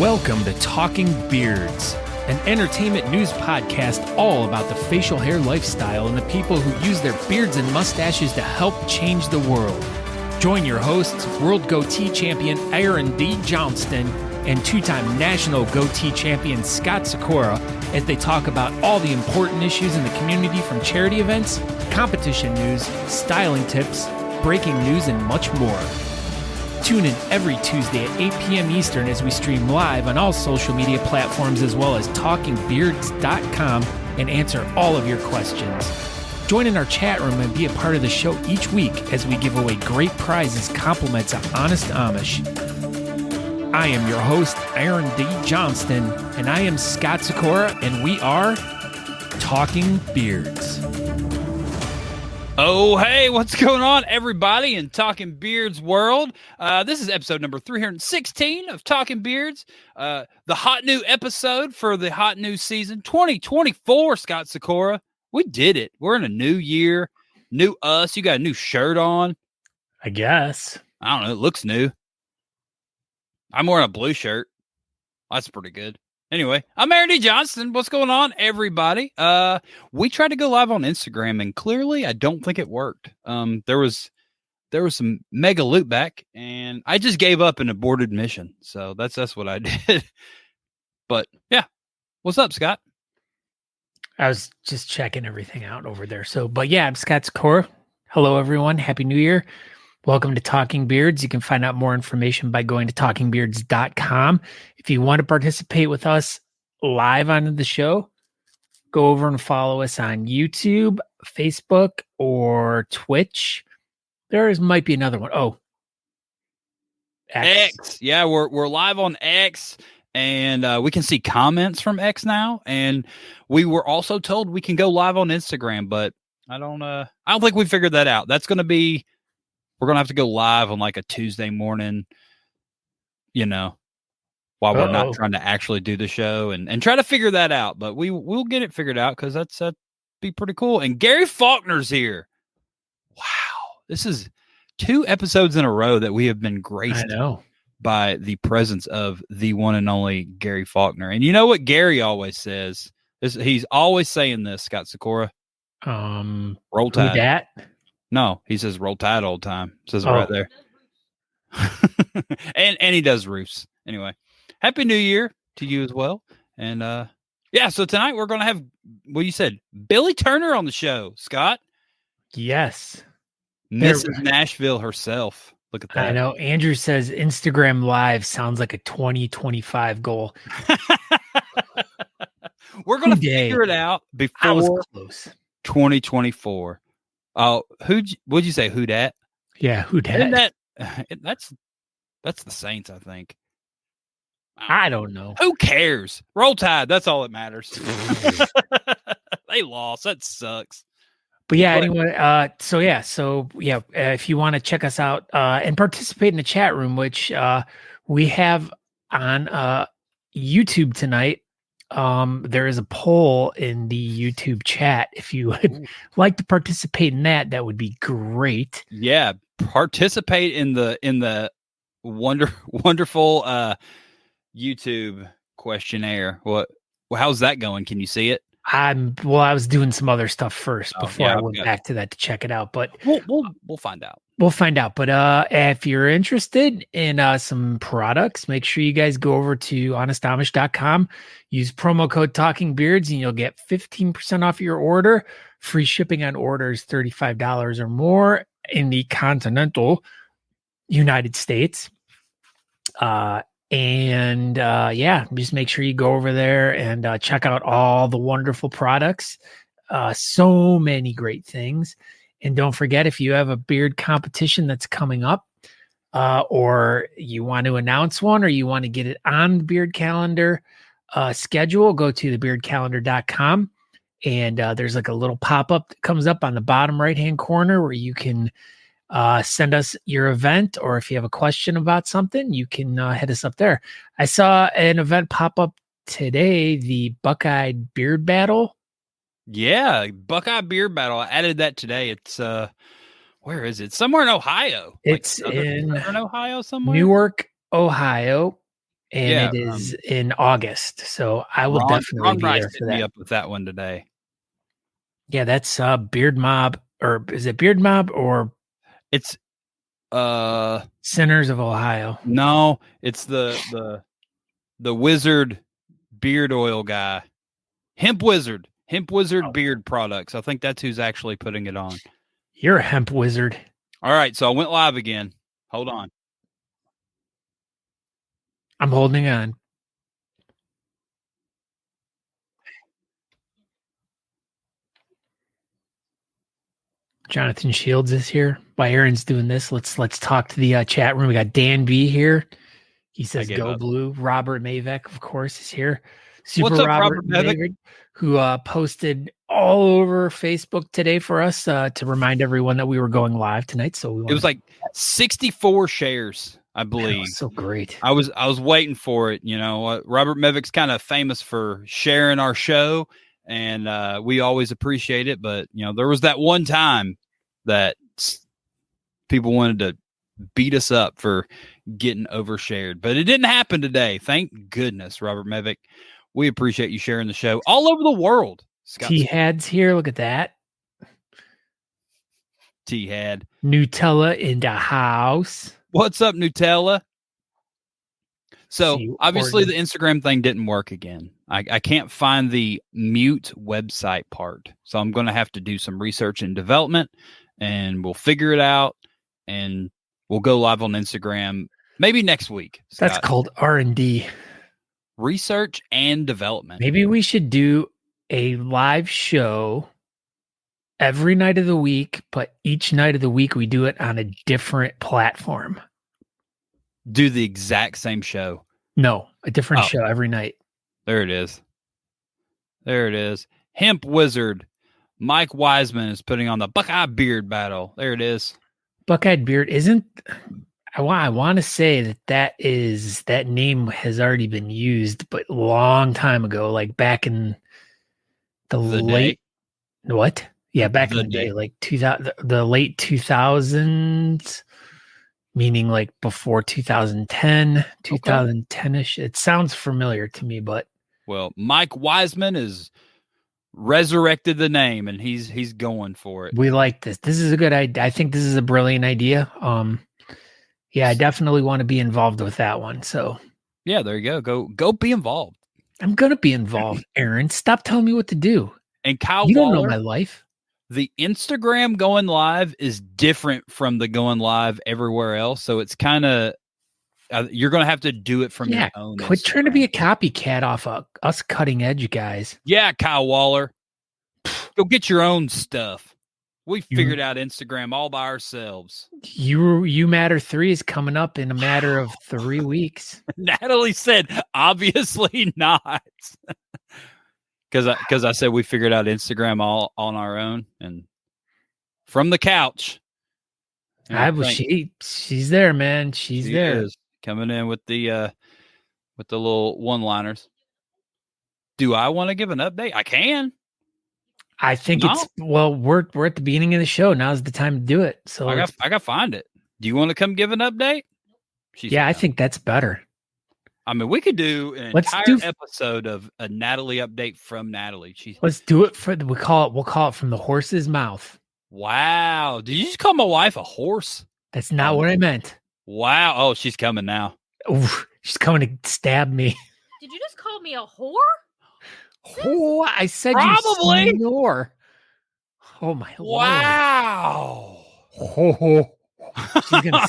Welcome to Talking Beards, an entertainment news podcast all about the facial hair lifestyle and the people who use their beards and mustaches to help change the world. Join your hosts, World Goatee Champion Aaron D. Johnston and two-time National Goatee Champion Scott Sikora as they talk about all the important issues in the community, from charity events, competition news, styling tips, breaking news, and much more. Tune in every Tuesday at 8 p.m. Eastern as we stream live on all social media platforms as well as talkingbeards.com and answer all of your questions. Join in our chat room and be a part of the show each week as we give away great prizes, compliments of Honest Amish. I am your host, Aaron D. Johnston, and I am Scott Sikora, and we are Talking Beards. Oh, hey, what's going on, everybody in Talking Beards world? This is episode number 316 of Talking Beards, the hot new episode for the hot new season 2024, Scott Sikora. We did it. We're in a new year, new us. You got a new shirt on. I guess. I don't know. It looks new. I'm wearing a blue shirt. That's pretty good. Anyway, I'm Aaron D. Johnston. What's going on, everybody? We tried to go live on Instagram, and clearly, I don't think it worked. There was some mega loop back, and I just gave up an aborted mission. So that's what I did. But yeah, what's up, Scott? I was just checking everything out over there. But yeah, I'm Scott Sikora. Hello, everyone. Happy New Year. Welcome to Talking Beards. You can find out more information by going to talkingbeards.com. If you want to participate with us live on the show, go over and follow us on YouTube, Facebook, or Twitch. Might be another one. Oh, X. Yeah, we're live on X, and we can see comments from X now. And we were also told we can go live on Instagram, but I don't think we figured that out. We're going to have to go live on like a Tuesday morning, while we're not trying to actually do the show and try to figure that out. But we'll get it figured out because that'd be pretty cool. And Gary Faulkner's here. Wow. This is 2 episodes in a row that we have been graced by the presence of the one and only Gary Faulkner. And you know what Gary always says? He's always saying this, Scott Sikora. Roll Tide. That? No, he says roll tide all the time. Says it right there. and he does roofs. Anyway, Happy New Year to you as well. And so tonight we're going to have, what you said, Billie Turner on the show, Scott. Yes. Mrs. Nashville herself. Look at that. I know. Andrew says Instagram Live sounds like a 2025 goal. We're going to figure it out before 2024. Oh, what'd you say? Who dat? Yeah, who dat? That's the Saints, I think. I don't know. Who cares? Roll Tide. That's all that matters. They lost. That sucks. But yeah, anyway, if you want to check us out and participate in the chat room, which we have on YouTube tonight. There is a poll in the YouTube chat. If you would like to participate in that would be great. Yeah, participate in the wonderful YouTube questionnaire. How's that going? Can you see it? I was doing some other stuff first before I went back to that to check it out. But we'll find out. We'll find out. But if you're interested in some products, make sure you guys go over to honestamish.com, use promo code Talking Beards, and you'll get 15% off your order. Free shipping on orders $35 or more in the continental United States. Just make sure you go over there and check out all the wonderful products. So many great things. And don't forget, if you have a beard competition that's coming up, or you want to announce one, or you want to get it on the beard calendar schedule, go to thebeardcalendar.com. And there's like a little pop-up that comes up on the bottom right-hand corner where you can send us your event, or if you have a question about something, you can hit us up there. I saw an event pop up today, the Buckeye Beard Battle. Yeah, Buckeye Beard Battle. I added that today. It's where is it? Somewhere in Ohio. It's in Ohio somewhere. Newark, Ohio. and Yeah, it is in August. So I will definitely Ron be Rice there hit for me that. up with that one today. Yeah, that's Beard Mob, or is it Beard Mob or It's Sinners of Ohio? no, it's the wizard beard oil guy. Hemp Wizard beard products. I think that's who's actually putting it on. You're a hemp wizard. All right, so I went live again. Hold on. I'm holding on. Jonathan Shields is here. While Aaron's doing this, let's talk to the chat room. We got Dan B here. He says gave go up. blue. Robert Mavek, of course, is here. Super What's up, Robert Mavek? Mavek, who posted all over Facebook today for us to remind everyone that we were going live tonight. So It was like 64 shares, I believe. So great. I was waiting for it. You know, Robert Mavek's kind of famous for sharing our show, and we always appreciate it. But you know, there was that one time that people wanted to beat us up for getting overshared, but it didn't happen today. Thank goodness, Robert Mavek. We appreciate you sharing the show all over the world. T-Had's here. Look at that. T-Had. Nutella in the house. What's up, Nutella? So obviously the Instagram thing didn't work again. I can't find the mute website part. So I'm going to have to do some research and development, and we'll figure it out, and we'll go live on Instagram maybe next week. Scott. That's called R&D. Research and development. Maybe we should do a live show every night of the week, but each night of the week we do it on a different platform. Do the exact same show. No, a different show every night. There it is. There it is. Hemp Wizard. Mike Wiseman is putting on the Buckeye Beard Battle. There it is. Buckeye Beard isn't. I want to say that name has already been used, but a long time ago, like back in the late day. What? Yeah, back in the day, like 2000, the late 2000s. Meaning like before 2010, 2010-ish. It sounds familiar to me, but. Well, Mike Wiseman is resurrected the name, and he's going for it. We like this. This is a good idea. I think this is a brilliant idea. Yeah, I definitely want to be involved with that one. So. Yeah, there you go. Go be involved. I'm going to be involved, Aaron. Stop telling me what to do. And Kyle you Waller, don't know my life. The Instagram going live is different from the going live everywhere else. So it's kind of, you're going to have to do it from your own. Quit Instagram. Trying to be a copycat off of us cutting edge guys. Yeah, Kyle Waller. Go get your own stuff. We figured out Instagram all by ourselves. You Matter 3 is coming up in a matter of 3 weeks. Natalie said, obviously not. Because I said we figured out Instagram all on our own and from the couch. She's there, man. She's there. Coming in with the little one-liners. Do I want to give an update? I can. I think we're at the beginning of the show. Now's the time to do it. So I got to find it. Do you want to come give an update? I think that's better. I mean, we could do an entire episode of a Natalie update from Natalie. Let's do it we'll call it from the horse's mouth. Wow. Did you just call my wife a horse? That's not what I meant. Wow. Oh, she's coming now. Ooh, she's coming to stab me. Did you just call me a whore? Oh, I said probably. You snore. Oh my wow. Lord. She's gonna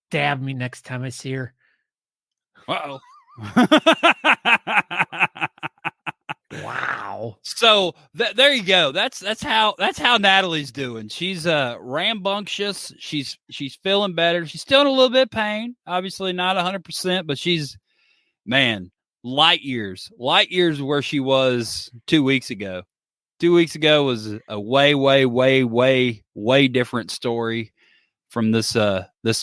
stab me next time I see her. Uh-oh. Wow. So there you go. That's how Natalie's doing. She's rambunctious. She's feeling better. She's still in a little bit of pain. Obviously not 100%, but she's light years where she was 2 weeks ago. 2 weeks ago was a way different story from this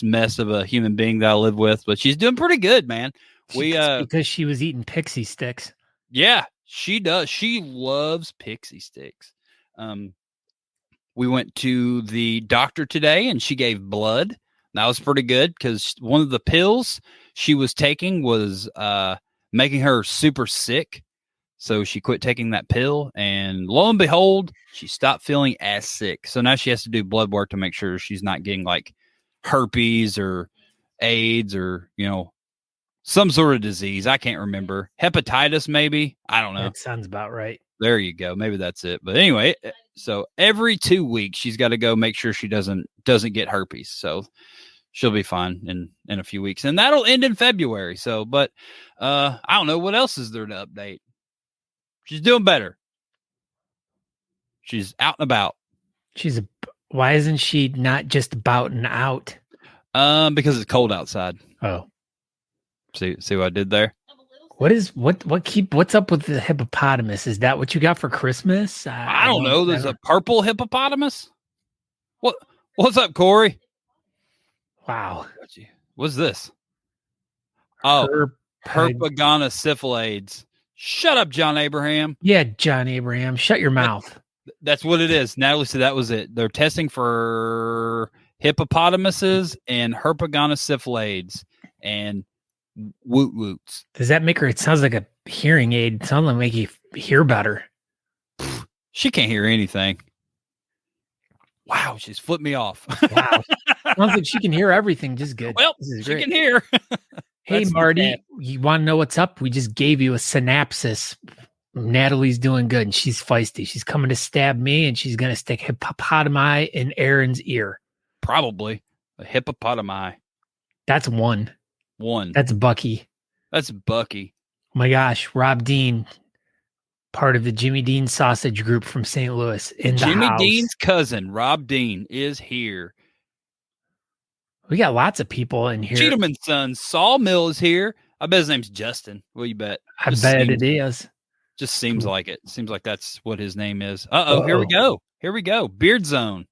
mess of a human being that I live with. But she's doing pretty good, man. Because she was eating pixie sticks. Yeah, she does. She loves pixie sticks. We went to the doctor today, and she gave blood. That was pretty good because one of the pills she was taking was making her super sick. So she quit taking that pill, and lo and behold, she stopped feeling as sick. So now she has to do blood work to make sure she's not getting like herpes or AIDS or, some sort of disease. I can't remember. Hepatitis, maybe. I don't know. That sounds about right. There you go. Maybe that's it. But anyway, so every 2 weeks she's got to go make sure she doesn't get herpes. So she'll be fine in a few weeks, and that'll end in February. So, but I don't know what else is there to update. She's doing better. She's out and about. Why isn't she not just about and out? Because it's cold outside. Oh, See what I did there? What's up with the hippopotamus? Is that what you got for Christmas? I don't know. There's a purple hippopotamus. What's up, Corey? Wow. What's this? Oh, Herpaganosyphilades. Shut up, John Abraham. Yeah, John Abraham. Shut your mouth. That's what it is. Natalie said that was it. They're testing for hippopotamuses and Herpaganosyphilades and woot woots. Does that make her? It sounds like a hearing aid. It sounds like make you hear better. She can't hear anything. Wow, she's flipped me off. Wow. Sounds like she can hear everything. Just good. Well, she can hear. Hey, Marty, you want to know what's up? We just gave you a synopsis. Natalie's doing good, and she's feisty. She's coming to stab me, and she's going to stick hippopotami in Aaron's ear. Probably a hippopotami. That's one. That's Bucky. That's Bucky. Oh my gosh, Rob Dean, part of the Jimmy Dean Sausage Group from St. Louis. Jimmy Dean's cousin, Rob Dean, is here. We got lots of people in here. Cheatham's son, Sawmill, is here. I bet his name's Justin. What you bet? I bet it is. Just seems like it. Seems like that's what his name is. Here we go. Here we go. Beard Zone.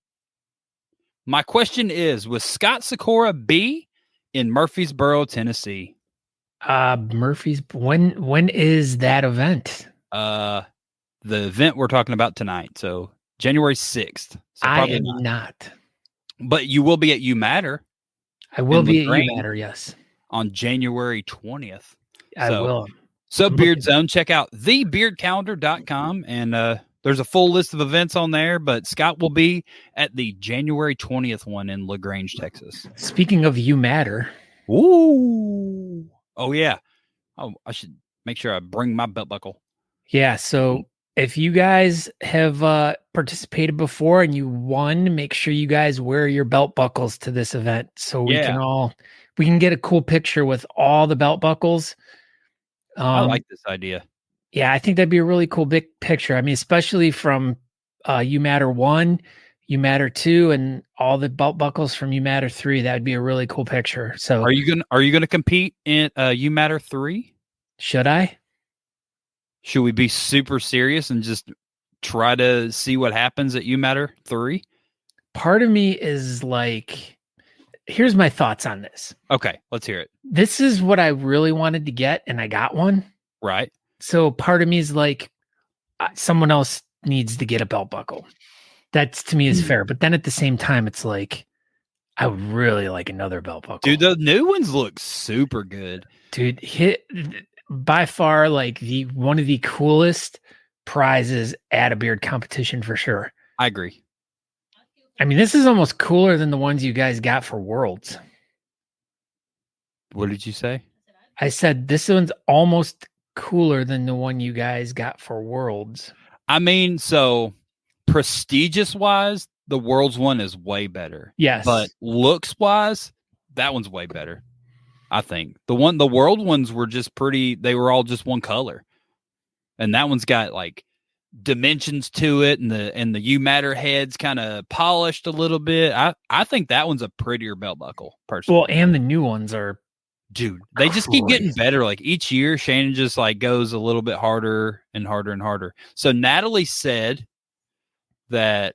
My question is, was Scott Sikora B in Murfreesboro, Tennessee? When is that event? The event we're talking about tonight. So January 6th. So I am not. But you will be at You Matter. I will be at You Matter, yes. On January 20th. I will. So Beard Zone, check out thebeardcalendar.com, and there's a full list of events on there, but Scott will be at the January 20th one in LaGrange, Texas. Speaking of You Matter. Ooh. Oh, yeah. Oh, I should make sure I bring my belt buckle. Yeah, so if you guys have participated before and you won, make sure you guys wear your belt buckles to this event so we can get a cool picture with all the belt buckles. I like this idea. Yeah, I think that'd be a really cool big picture. I mean, especially from You Matter 1, You Matter 2, and all the belt buckles from You Matter 3. That would be a really cool picture. So are you gonna compete in You Matter 3? Should I? Should we be super serious and just try to see what happens at You Matter 3? Part of me is like, here's my thoughts on this. Okay, let's hear it. This is what I really wanted to get, and I got one. Right. So part of me is like, someone else needs to get a belt buckle. That's to me is fair. But then at the same time, it's like, I would really like another belt buckle. Dude, the new ones look super good. Dude, by far like one of the coolest prizes at a beard competition for sure. I agree. I mean, this is almost cooler than the ones you guys got for Worlds. What did you say? I said this one's almost cooler than the one you guys got for Worlds. I mean, so prestigious wise, the Worlds one is way better. Yes. But looks wise, that one's way better. I think the World ones were just pretty. They were all just one color, and that one's got like dimensions to it, and the You Matter heads kind of polished a little bit. I think that one's a prettier belt buckle, personally. Well, and the new ones are, dude, they just keep getting better. Like each year, Shannon just like goes a little bit harder and harder and harder. So Natalie said that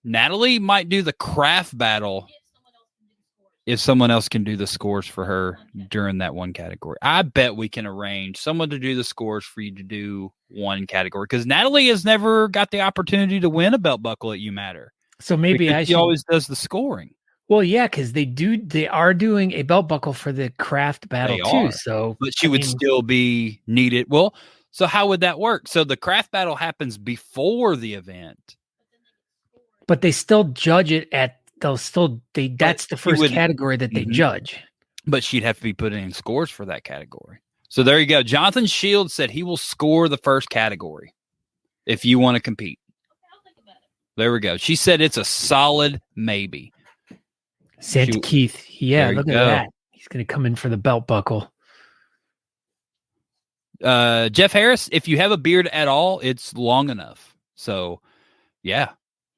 Natalie might do the craft battle if someone else can do the scores for her during that one category. I bet we can arrange someone to do the scores for you to do one category, because Natalie has never got the opportunity to win a belt buckle at You Matter. So maybe she always does the scoring. Well, yeah, because they are doing a belt buckle for the craft battle They too. are. So, But she would still be needed. Well, so how would that work? So the craft battle happens before the event. but they still judge it that's the she first would- category that they Mhm. judge. But she'd have to be putting in scores for that category. So there you go. Jonathan Shields said he will score the first category if you want to compete. There we go. She said it's a solid maybe. Santa Keith, yeah, There you look at go. that. He's going to come in for the belt buckle. Jeff Harris, if you have a beard at all, it's long enough. So, yeah,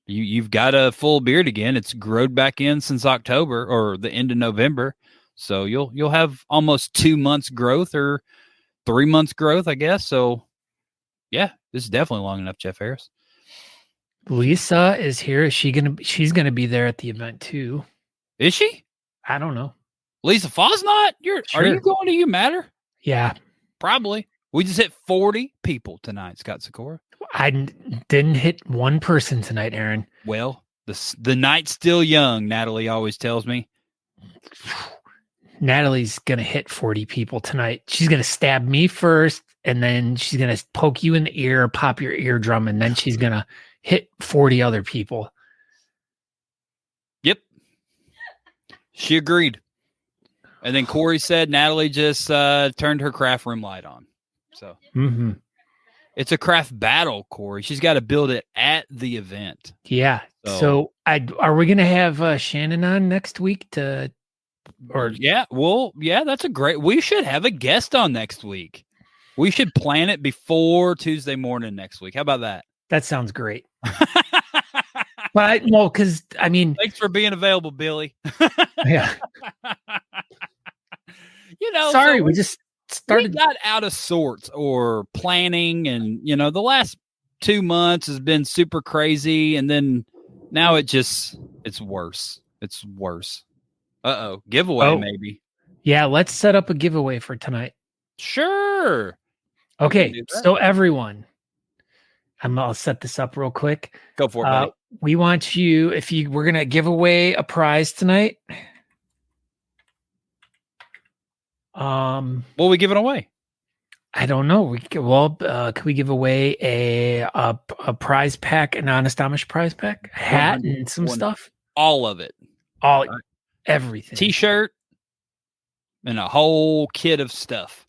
you've got a full beard again. It's growed back in since October or the end of November. So you'll have almost 2 months growth or 3 months growth, I guess. So, yeah, this is definitely long enough, Jeff Harris. Lisa is here. She's gonna be there at the event too. Is she? I don't know. Lisa Fosnot? Are you Sure. going to You Matter? Yeah, Probably. We just hit 40 people tonight, Scott Sikora. I didn't hit one person tonight, Aaron. Well, the night's still young, Natalie always tells me. Natalie's gonna hit 40 people tonight. She's gonna stab me first, and then she's gonna poke you in the ear, pop your eardrum, and then she's gonna hit 40 other people. Yep. She agreed. And then Corey said Natalie just turned her craft room light on. So it's a craft battle, Corey. She's got to build it at the event. Yeah. So are we gonna have Shannon on next week to? Or yeah, well, yeah, that's we should have a guest on next week. We should plan it before Tuesday morning next week. How about that? That sounds great. But because I mean, thanks for being available, Billie. Yeah. Sorry, we just started. We got out of sorts or planning, and the last 2 months has been super crazy, and then now it's worse. It's worse. Giveaway maybe. Yeah, let's set up a giveaway for tonight. Sure. Okay, so everyone, I'll set this up real quick. Go for it, buddy. We want you, we're gonna give away a prize tonight. What are we giving away? I don't know. Could we give away a prize pack, an Honest Amish prize pack, a hat, and some stuff? All of it. Everything. T-shirt and a whole kit of stuff.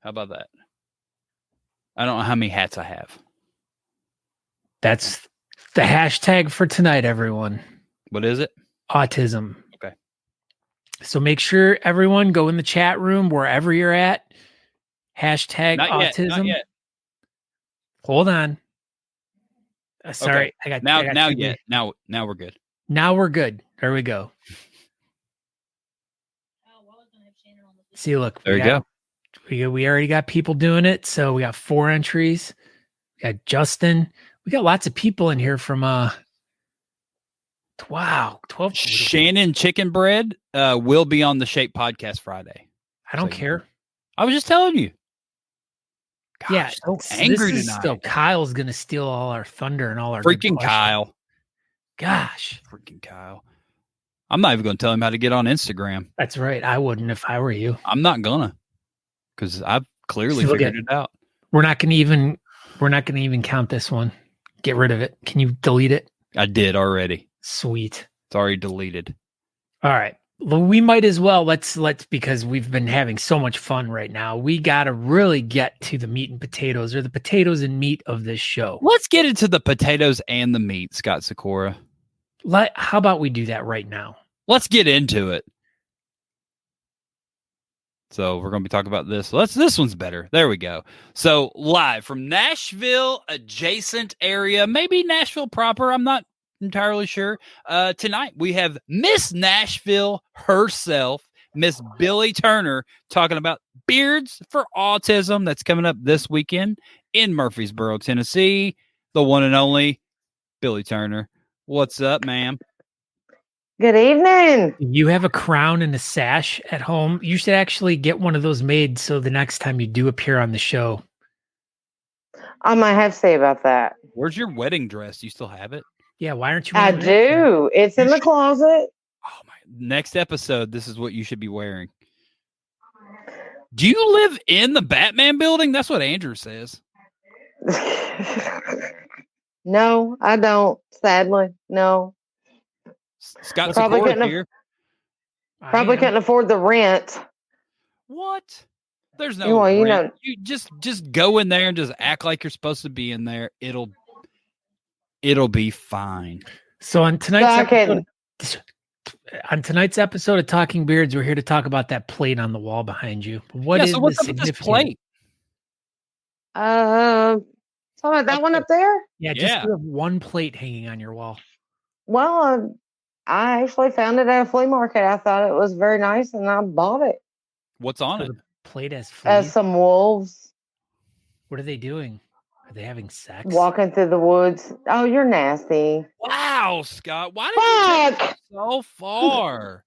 How about that? I don't know how many hats I have. That's the hashtag for tonight, everyone. What is it? Autism. Okay. So make sure everyone go in the chat room wherever you're at. Hashtag not autism. Not yet. Hold on. Sorry, okay. Now we're good. Now we're good. There we go. See, look. There you go. We already got people doing it. So we got 4 entries. We got Justin. We got lots of people in here from 12. Shannon Chicken Bread will be on the Shape Podcast Friday. I don't care. I was just telling you. Gosh, yeah, so angry tonight. So Kyle's gonna steal all our thunder and all our freaking Kyle. Gosh, freaking Kyle. I'm not even going to tell him how to get on Instagram. That's right. I wouldn't if I were you. I'm not gonna, because I've clearly figured it out. We're not gonna even count this one. Get rid of it. Can you delete it? I did already. Sweet. It's already deleted. All right. We might as well let's because we've been having so much fun right now. We got to really get to the meat and potatoes, or the potatoes and meat of this show. Let's get into the potatoes and the meat, Scott Sikora. How about we do that right now? Let's get into it. So we're going to be talking about this. This one's better. There we go. So live from Nashville adjacent area, maybe Nashville proper. I'm not entirely sure. Tonight we have Miss Nashville herself, Miss Billie Turner, talking about Beards for Autism. That's coming up this weekend in Murfreesboro, Tennessee. The one and only Billie Turner. What's up, ma'am? Good evening. You have a crown and a sash at home. You should actually get one of those made so the next time you do appear on the show. I might have to say about that. Where's your wedding dress? You still have it? Yeah, why aren't you? I do. It's in the closet. Oh my! Next episode, this is what you should be wearing. Do you live in the Batman building? That's what Andrew says. No, I don't. Sadly, no. Scott Probably Sikora couldn't here. Probably couldn't afford the rent. What? There's no Well, you rent. know, You just go in there and just act like you're supposed to be in there. It'll be fine. So on so I tonight's episode of Talking Beards, we're here to talk about that plate on the wall behind you. What is so the what's up with this significance? plate? so about that one up there. Yeah, just you have one plate hanging on your wall. Well, I actually found it at a flea market. I thought it was very nice, and I bought it. What's on it? The plate has fleas. Some wolves What are they doing? Are they having sex? walking through the woods. Oh, you're nasty. Wow, Scott. Why did you take it so far?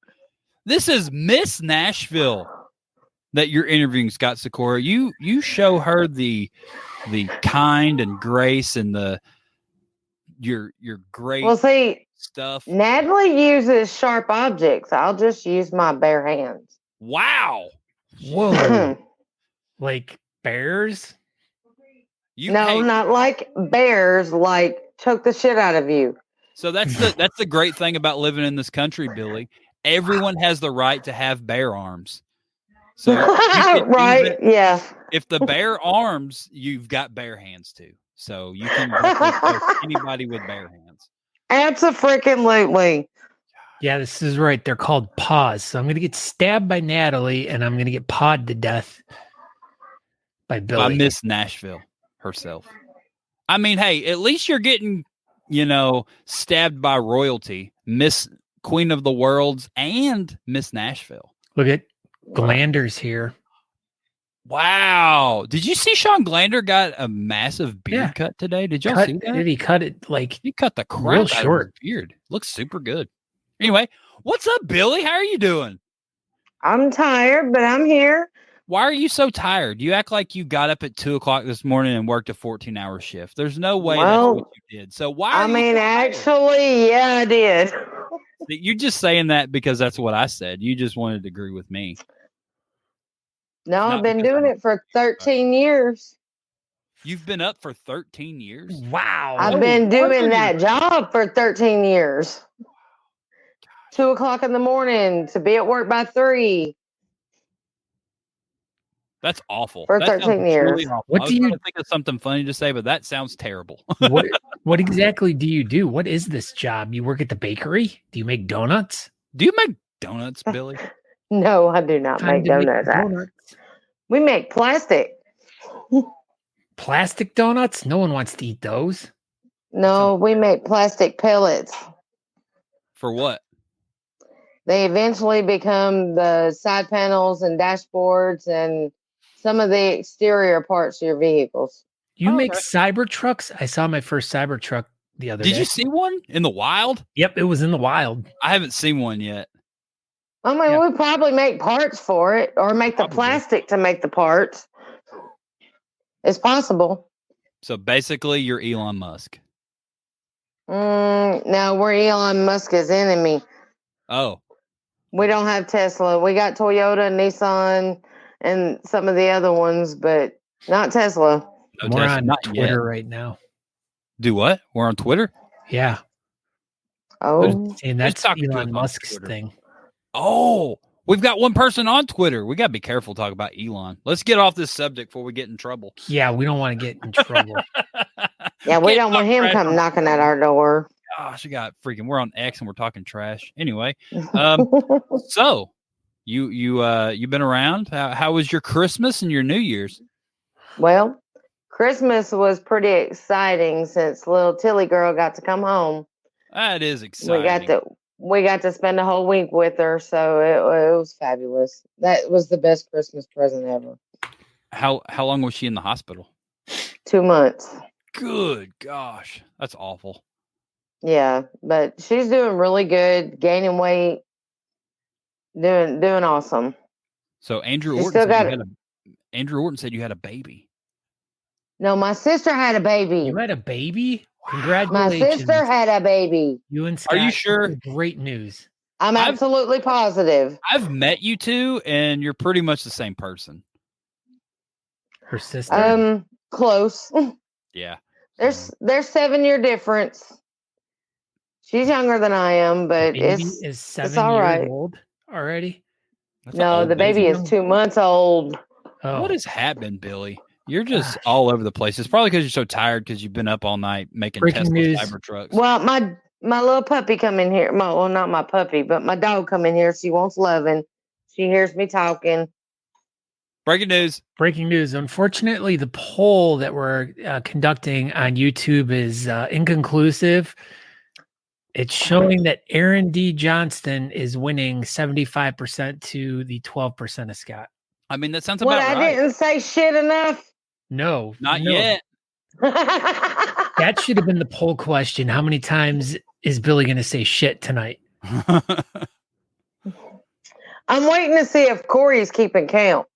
This is Miss Nashville that you're interviewing, Scott Sikora. You show her the kind and grace and your great stuff. Natalie uses sharp objects. I'll just use my bare hands. Wow. Whoa. Like bears? Not like bears, like choke the shit out of you. So that's the great thing about living in this country, Billy. Everyone has the right to have bear arms. So right, yeah. If the bear arms, you've got bare hands too. So you can choke anybody with bare hands. Absolutely. Yeah, this is right. They're called paws. So I'm going to get stabbed by Natalie, and I'm going to get pawed to death by Billy. By Miss Nashville herself. I mean, hey, at least you're getting, stabbed by royalty, Miss Queen of the Worlds and Miss Nashville. Look at Glander's here. Wow. Did you see Sean Glander got a massive beard cut today? Did y'all see that? Did he cut it he cut the crap real out short? of his beard. Looks super good. Anyway, what's up, Billy? How are you doing? I'm tired, but I'm here. Why are you so tired? You act like you got up at 2:00 this morning and worked a 14-hour shift. There's no way that's what you did. So why? Actually, yeah, I did. You're just saying that because that's what I said. You just wanted to agree with me. No, I've been doing it for 13 years. You've been up for 13 years? Wow. I've been doing that job for 13 years. 2:00 in the morning to be at work by 3. That's awful. For 13 years. Really awful. What I was trying to think of something funny to say, but that sounds terrible. What exactly do you do? What is this job? You work at the bakery? Do you make donuts? Do you make donuts, Billy? No, I do not make donuts. We make plastic. Plastic donuts? No one wants to eat those. No, we make plastic pellets. For what? They eventually become the side panels and dashboards and some of the exterior parts of your vehicles. You make Cybertrucks? I saw my first Cybertruck the other day. Did you see one in the wild? Yep, it was in the wild. I haven't seen one yet. I mean, we probably make parts for it or make the plastic to make the parts. It's possible. So basically, you're Elon Musk. No, we're Elon Musk's enemy. Oh. We don't have Tesla. We got Toyota, Nissan, and some of the other ones, but not Tesla. We're on Twitter right now. Do what? We're on Twitter? Yeah. Oh. And that's Elon Musk's thing. Oh, we've got one person on Twitter. We got to be careful talking about Elon. Let's get off this subject before we get in trouble. Yeah, we don't want to get in trouble. Yeah, we don't want him come knocking at our door. Gosh, we're on X and we're talking trash. Anyway, so you've been around. How was your Christmas and your New Year's? Well, Christmas was pretty exciting since little Tilly girl got to come home. That is exciting. We got to spend a whole week with her, so it was fabulous. That was the best Christmas present ever. How long was she in the hospital? 2 months. Good gosh, that's awful. Yeah, but she's doing really good, gaining weight, doing awesome. So Andrew Orton said you had a baby. No, my sister had a baby. You had a baby? Congratulations. My sister had a baby. You and Scott. Are you sure? Great news. I'm absolutely positive. I've met you two, and you're pretty much the same person. Her sister. Close. Yeah. There's 7-year difference. She's younger than I am, but Baby it's is 7 all years right. old already. That's an No, old the baby is 2 months old. Oh, What has happened, Billy? You're just Gosh. all over the place. It's probably because you're so tired because you've been up all night making Breaking Tesla news. Cybertrucks. Well, my little puppy come in here. Well, not my puppy, but my dog come in here. She wants loving. She hears me talking. Breaking news. Breaking news. Unfortunately, the poll that we're conducting on YouTube is inconclusive. It's showing that Aaron D. Johnston is winning 75% to the 12% of Scott. I mean, that sounds What, about I right. didn't say shit enough? No, Not no. yet. That should have been the poll question. How many times is Billy going to say shit tonight? I'm waiting to see if Corey's keeping count.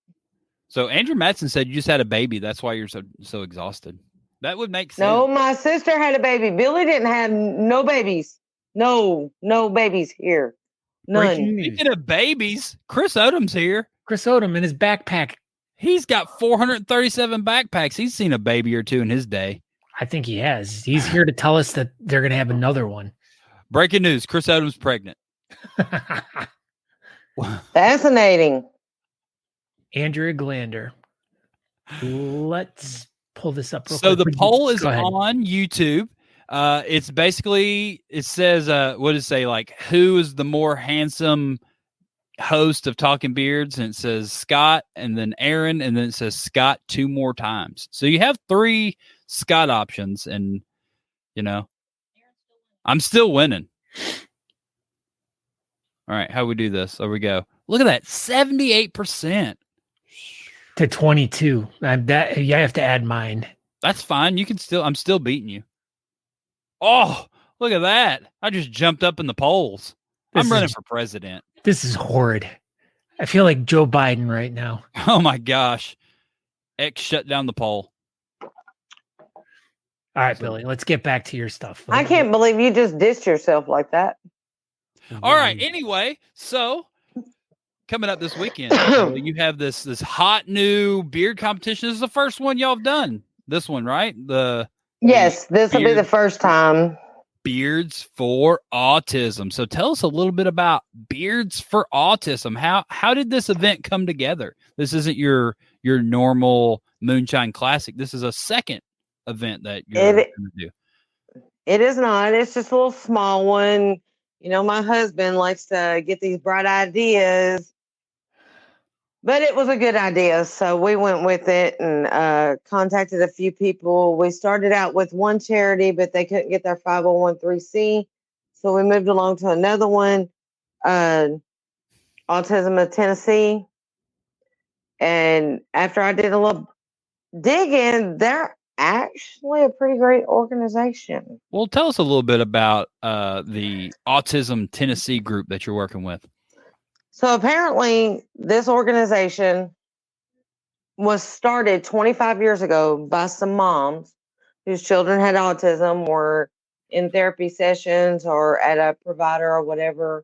So Andrew Matson said you just had a baby. That's why you're so exhausted. That would make sense. No, my sister had a baby. Billy didn't have no babies. No babies here. None. Breaking news. Speaking of babies, Chris Odom's here. Chris Odom in his backpack. He's got 437 backpacks. He's seen a baby or two in his day. I think he has. He's here to tell us that they're going to have another one. Breaking news: Chris Odom's pregnant. Fascinating. Andrea Glander. Let's pull this up real So quick. the poll is Go ahead. on YouTube. It's basically, it says, what does it say? Like, who is the more handsome host of Talking Beards? And it says Scott, and then Aaron, and then it says Scott 2 more times. So you have 3 Scott options, and I'm still winning. All right, how we do this? There we go. Look at that, 78%. To 22. That you have to add mine. That's fine. I'm still beating you. Oh, look at that. I just jumped up in the polls. I'm running for president. This is horrid. I feel like Joe Biden right now. Oh my gosh. X shut down the poll. All right, Billy, let's get back to your stuff. I can't believe you just dissed yourself like that. All right. Anyway, so coming up this weekend, you have this hot new beard competition. This is the first one y'all have done. This one, right? Yes, this will be the first time. Beards for Autism. So tell us a little bit about Beards for Autism. How did this event come together? This isn't your normal Moonshine Classic. This is a second event that you're going to do. It is not. It's just a little small one. My husband likes to get these bright ideas, but it was a good idea. So we went with it and contacted a few people. We started out with one charity, but they couldn't get their 501(c). So we moved along to another one, Autism of Tennessee. And after I did a little digging, they're actually a pretty great organization. Well, tell us a little bit about the Autism Tennessee group that you're working with. So apparently this organization was started 25 years ago by some moms whose children had autism, were in therapy sessions or at a provider or whatever.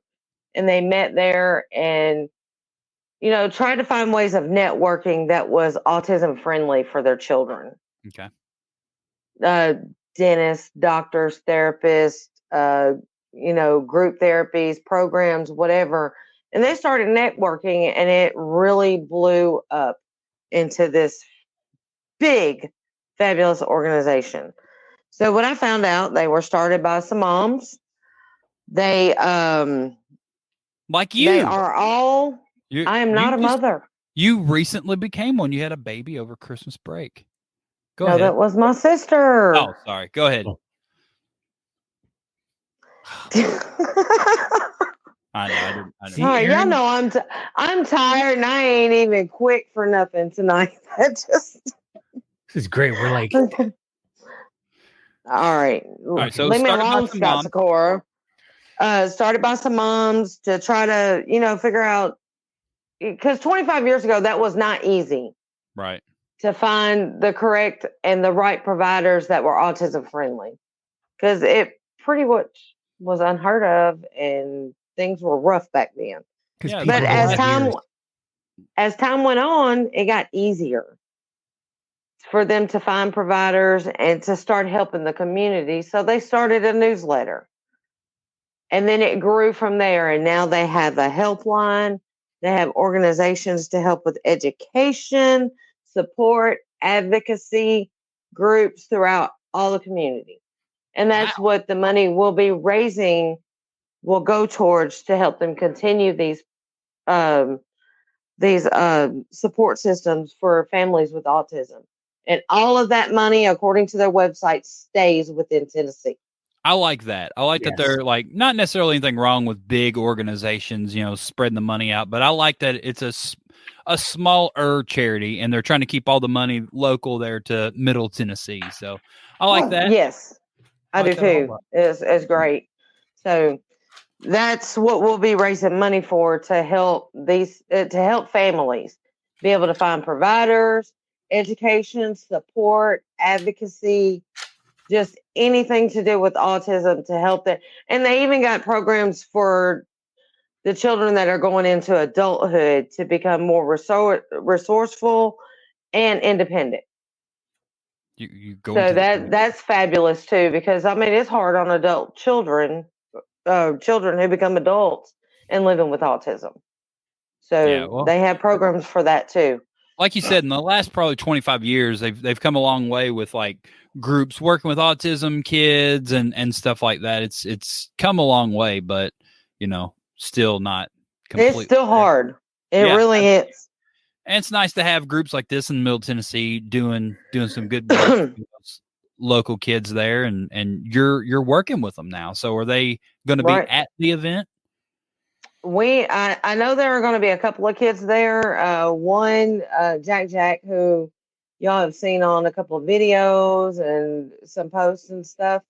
And they met there and, tried to find ways of networking that was autism friendly for their children. Okay. Dentists, doctors, therapists, group therapies, programs, whatever. And they started networking and it really blew up into this big, fabulous organization. So when I found out they were started by some moms, they like you. They are all I am not a mother. You recently became one. You had a baby over Christmas break. Go ahead. That was my sister. Oh, sorry. Go ahead. I know. Sorry, y'all know I'm tired and I ain't even quick for nothing tonight. This is great. We're like, all right. So leave me alone, Scott Sikora. Started by some moms to try to, figure out, because 25 years ago that was not easy, right? To find the correct and the right providers that were autism friendly, because it pretty much was unheard of and things were rough back then. Because Yeah, people But don't have ears. as time went on, it got easier for them to find providers and to start helping the community. So they started a newsletter. And then it grew from there. And now they have a helpline. They have organizations to help with education, support, advocacy groups throughout all the community. And that's what the money will be raising will go towards to help them continue um, these support systems for families with autism. And all of that money, according to their website, stays within Tennessee. I like that. I like that they're like not necessarily anything wrong with big organizations, spreading the money out, but I like that it's a smaller charity and they're trying to keep all the money local there to Middle Tennessee. So I like that. Yes, I do like that a whole too. lot. It's great. So that's what we'll be raising money for to help families be able to find providers, education, support, advocacy, just anything to do with autism to help them. And they even got programs for the children that are going into adulthood to become more resourceful and independent. You go So into that's fabulous too, because I mean it's hard on adult children who become adults and living with autism. So they have programs for that too. Like you said, in the last probably 25 years, they've come a long way with like groups working with autism kids and stuff like that. It's come a long way, but still not completely. It's still hard. It really is. And it's nice to have groups like this in Middle Tennessee doing some good work for those local kids there, and you're working with them now. So are they going to be at the event? I know there are going to be a couple of kids there. One, Jack, who y'all have seen on a couple of videos and some posts and stuff.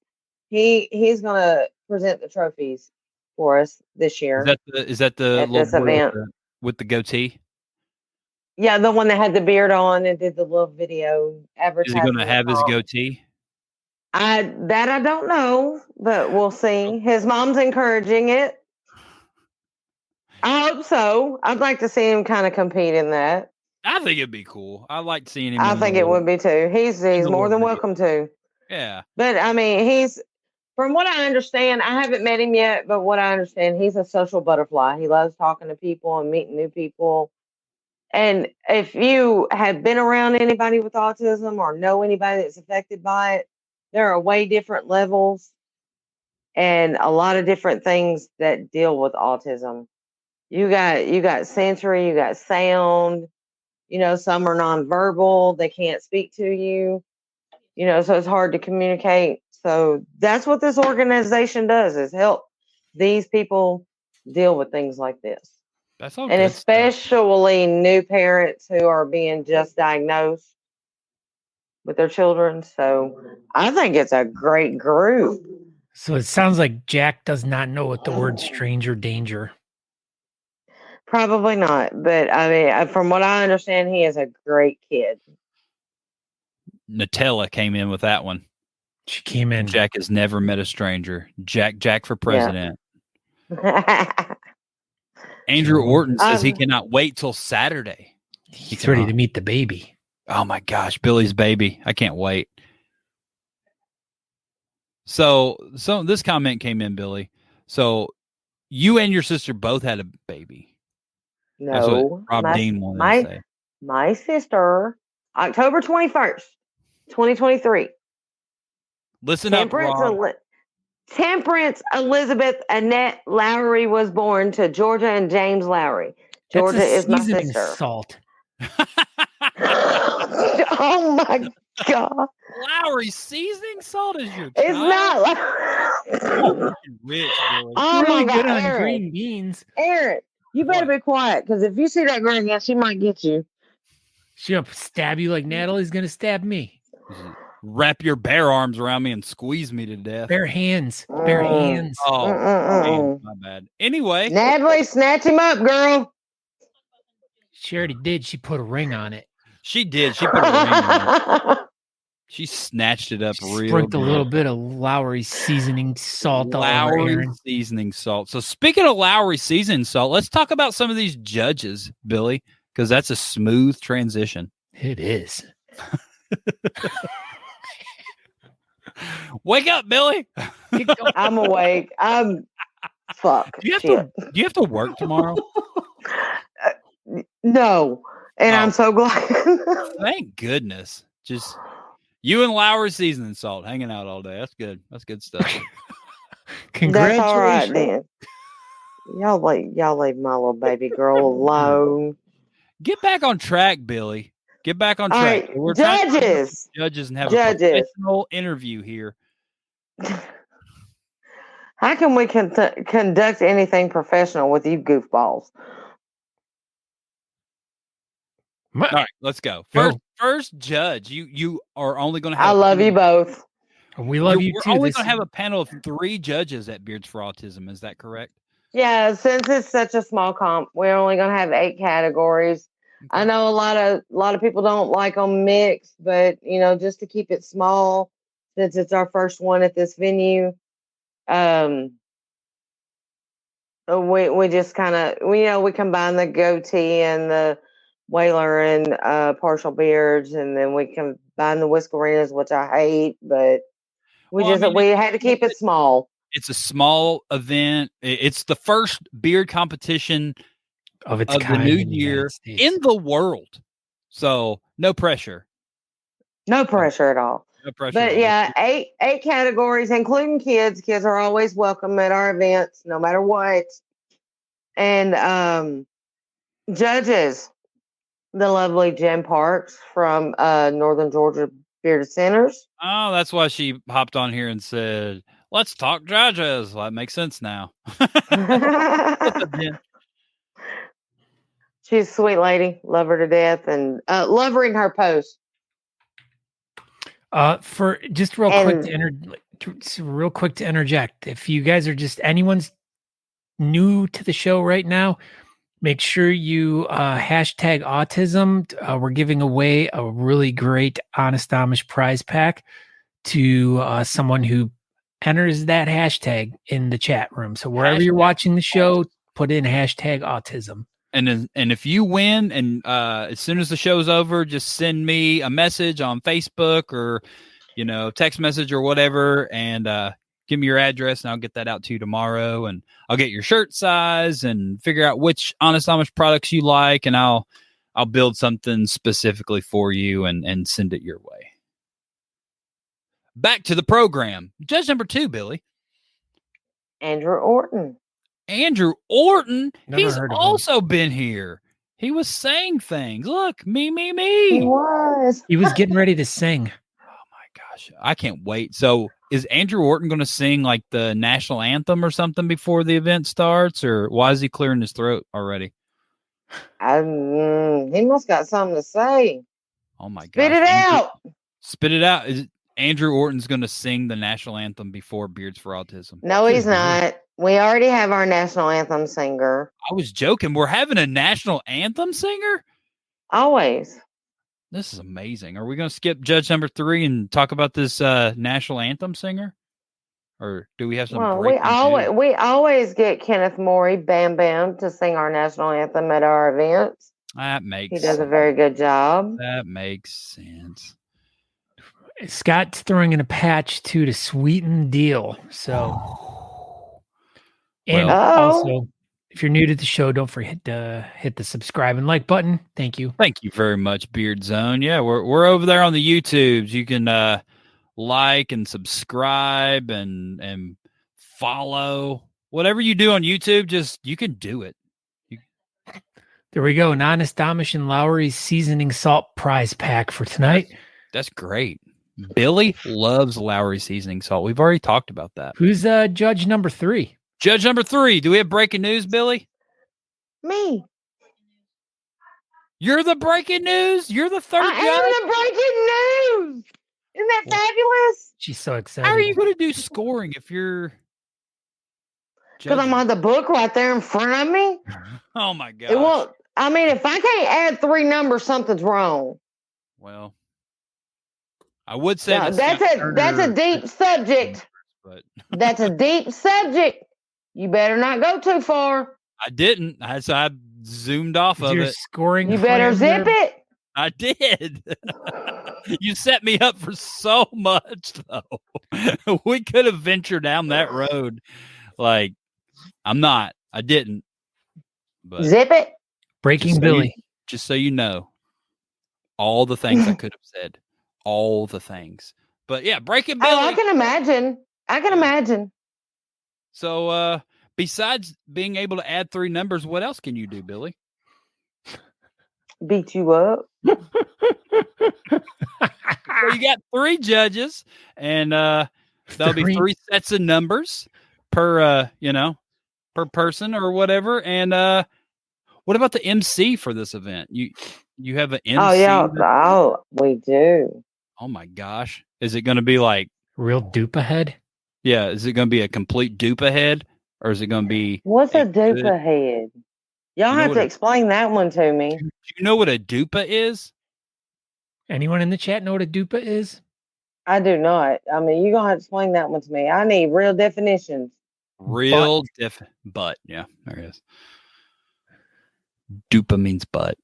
He's going to present the trophies for us this year. Is that the at this event with the goatee? Yeah, the one that had the beard on and did the little video advertising. Is he going to have his goatee? I don't know, but we'll see. His mom's encouraging it. I hope so. I'd like to see him kind of compete in that. I think it'd be cool. I like seeing him. I think it would be too. He's more than welcome to. Yeah. But I mean, from what I understand, I haven't met him yet, but what I understand, he's a social butterfly. He loves talking to people and meeting new people. And if you have been around anybody with autism or know anybody that's affected by it, there are way different levels and a lot of different things that deal with autism. You got sensory, you got sound, some are nonverbal, they can't speak to you, so it's hard to communicate. So that's what this organization does, is help these people deal with things like this. That's all. And especially new parents who are being just diagnosed with their children. So I think it's a great group. So it sounds like Jack does not know what the word stranger danger. Probably not, but I mean, from what I understand, he is a great kid. Nutella came in with that one. She came in. Jack has never met a stranger. Jack for president. Yeah. Andrew Orton says he cannot wait till Saturday. He's ready to meet the baby. Oh my gosh, Billie's baby. I can't wait. So this comment came in, Billie. So you and your sister both had a baby. No, that's what Rob Dean wanted to say. My sister, October 21st, 2023. Listen up, Rob. Temperance Elizabeth Annette Lowry was born to Georgia and James Lowry. Georgia is my sister. Salt. Oh my God. Lowry seasoning salt is your child? It's not. Rich, oh my God, good on Aaron. green beans. Aaron, you better be quiet, because if you see that girl again, she might get you. She'll stab you like Natalie's going to stab me. Wrap your bare arms around me and squeeze me to death. Bare hands. Bare hands. Oh, man, my bad. Anyway. Natalie, snatch him up, girl. She already did. She put a ring on it. She did. She put a ring on it. She snatched it up real Sprinkle a good. little bit of Lowry seasoning salt all over Lowry Aaron. seasoning salt. So speaking of Lowry seasoning salt, let's talk about some of these judges, Billy, because that's a smooth transition. It is. Wake up, Billy. I'm awake. Fuck. Do Shit. you have to work tomorrow? No. And I'm Oh. so glad. Thank goodness. Just you and Lowry seasoning salt hanging out all day. That's good. That's good stuff. Congratulations. That's all right then. Y'all leave my little baby girl alone. Get back on track, Billy. Get back on All track. right, We're trying to judges. judges and have a Judges. professional interview here. How can we conduct anything professional with you goofballs? All right, let's go. First judge. You are only going to have. I love you both. We love you We're too. only going to have a panel of 3 judges at Beards for Autism. Is that correct? Yeah, since it's such a small comp, we're only going to have 8 categories. Okay. I know a lot of people don't like them mixed, but just to keep it small, since it's our first one at this venue, we just kind of we combine the goatee and the whaler and partial beards, and then we combine the whiskerenas, which I hate, but we had to keep it small. It's a small event. It's the first beard competition of its of kind the new in the year United States. in the world. So no pressure. No pressure at all. No pressure. But yeah, eight categories, including kids. Kids are always welcome at our events, no matter what. And judges, the lovely Jen Parks from Northern Georgia Bearded Centers. Oh, that's why she hopped on here and said, "Let's talk judges." Well, that makes sense now. She's a sweet lady. Love her to death, and love her in her post. For just real quick to interject, if you guys are just anyone's new to the show right now, make sure you hashtag autism. We're giving away a really great Honest Amish prize pack to someone who enters that hashtag in the chat room. So wherever you're watching the show, put in hashtag autism. And if you win, and as soon as the show's over, just send me a message on Facebook or text message or whatever, and give me your address, and I'll get that out to you tomorrow. And I'll get your shirt size and figure out which Honest Amish products you like, and I'll build something specifically for you and send it your way. Back to the program. Judge number 2, Billy. Andrew Orton. Andrew Orton. Never He's heard of also been here. He was saying things. Look, me. He was. He was getting ready to sing. Oh my gosh, I can't wait. So is Andrew Orton going to sing like the national anthem or something before the event starts, or why is he clearing his throat already? He must got something to say. Oh my gosh. Spit it out. Spit it out. Andrew Orton's going to sing the national anthem before Beards for Autism. No, he's not. We already have our national anthem singer. I was joking. We're having a national anthem singer? Always. This is amazing. Are we going to skip judge number 3 and talk about this national anthem singer? Or do we have some? Well, we always get Kenneth Morey, Bam Bam, to sing our national anthem at our events. That makes He does a very good job. That makes sense. Scott's throwing in a patch too to sweeten the deal. So, and also, if you're new to the show, don't forget to hit the subscribe and like button. Thank you. Thank you very much, Beard Zone. Yeah, we're over there on the YouTubes. You can like and subscribe and follow. Whatever you do on YouTube, you can do it. There we go. An Honest Amish and Lowry's seasoning salt prize pack for tonight. That's great. Billy loves Lowry seasoning salt. We've already talked about that. Who's judge number 3? Judge number 3. Do we have breaking news, Billy? Me. You're the breaking news? You're the third judge? I am the breaking news. Isn't that fabulous? She's so excited. How are you going to do scoring if you're... Because I'm on the book right there in front of me. Oh, my God. It won't. I mean, if I can't add 3 numbers, something's wrong. Well, I would say Now, that that's a deep subject. but That's a deep subject. You better not go too far. I didn't. So I zoomed off of You're it. scoring. You better for zip your- it. I did. You set me up for so much, though. We could have ventured down that road. Like, I'm not. I didn't. But Zip it. Breaking Billy. just so you know, all the things I could have said, all the things. But yeah, Breaking Billy. Oh, I can imagine. I can imagine. So, besides being able to add 3 numbers, what else can you do, Billy? Beat you up. So you got 3 judges, and there'll be 3 sets of numbers per per person or whatever. And what about the MC for this event? You have an MC? Oh yeah. Oh, we do. Oh my gosh. Is it going to be like Real dupe ahead. Yeah, is it going to be a complete dupe ahead, or is it going to be What's a good- dupe ahead? Y'all You know have what to a- explain that one to me. Do you know what a dupa is? Anyone in the chat know what a dupa is? I do not. I mean, you're gonna have to explain that one to me. I need real definitions. Real butt. Yeah, there it is. Dupa means butt.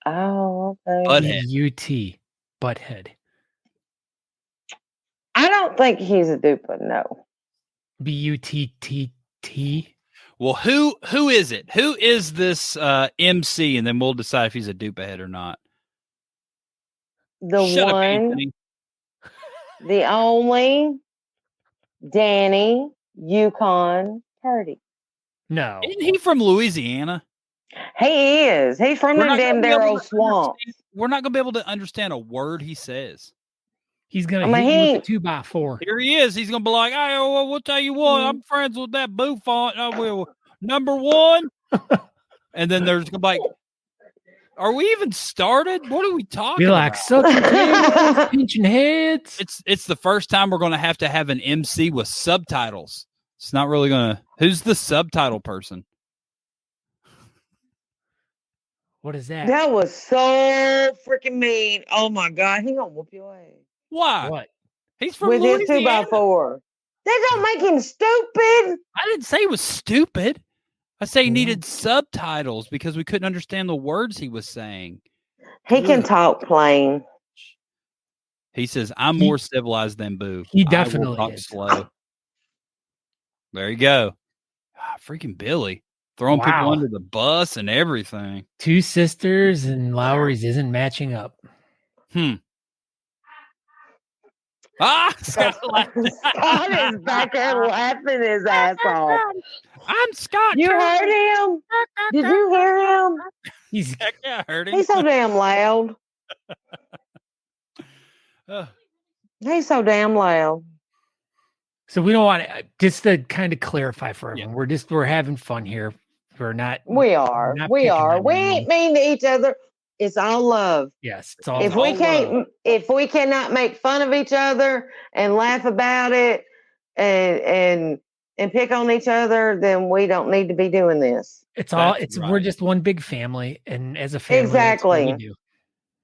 Oh, okay. Butthead. B-U-T. Butthead. I don't think he's a dupe. No. B-U-T-T-T. Well, who is it? Who is this MC? And then we'll decide if he's a dupe ahead or not. The Shut up, one, Anthony. the only, Danny Yukon Purdy. No. Isn't he from Louisiana? He is. He's from We're them not damn gonna be able Darrow to swamps. We're not going to be able to understand a word he says. He's going I to mean, hit you he- with a 2x4. Here he is. He's going to be like, hey, well, we'll tell you what. I'm friends with that bouffant. I will. Number 1. And then there's going to be like, are we even started? What are we talking Be like, about? sucking tails, pinching heads. It's the first time we're going to have an MC with subtitles. It's not really going to. Who's the subtitle person? What is that? That was so freaking mean. Oh my God. He gonna whoop your ass. Why? What? He's from With his Louisiana. 2x4. That don't make him stupid. I didn't say he was stupid. I say he Yeah. needed subtitles because we couldn't understand the words he was saying. He can Ugh. talk plain. He says, I'm He- more civilized than Boo. he I will definitely talk is. slow. There you go. Ah, freaking Billy. Throwing Wow. people under the bus and everything. 2 sisters and Lowry's isn't matching up. Ah, Scott laughing. Scott is back there laughing his ass off. I'm Scott. You Turner. heard him? Did you hear him? He's Heck yeah, I heard him. He's so damn loud. Ugh. He's so damn loud. so we don't want to just to kind of clarify for Yeah. everyone. We're having fun here. We're not. We are. not We picking are. on We anyone. ain't mean to each other. It's all love. Yes, it's all. If all we love. can't, if we cannot make fun of each other and laugh about it and pick on each other, then we don't need to be doing this. It's all. That's It's right. we're just one big family, and as a family, that's what we Exactly. do.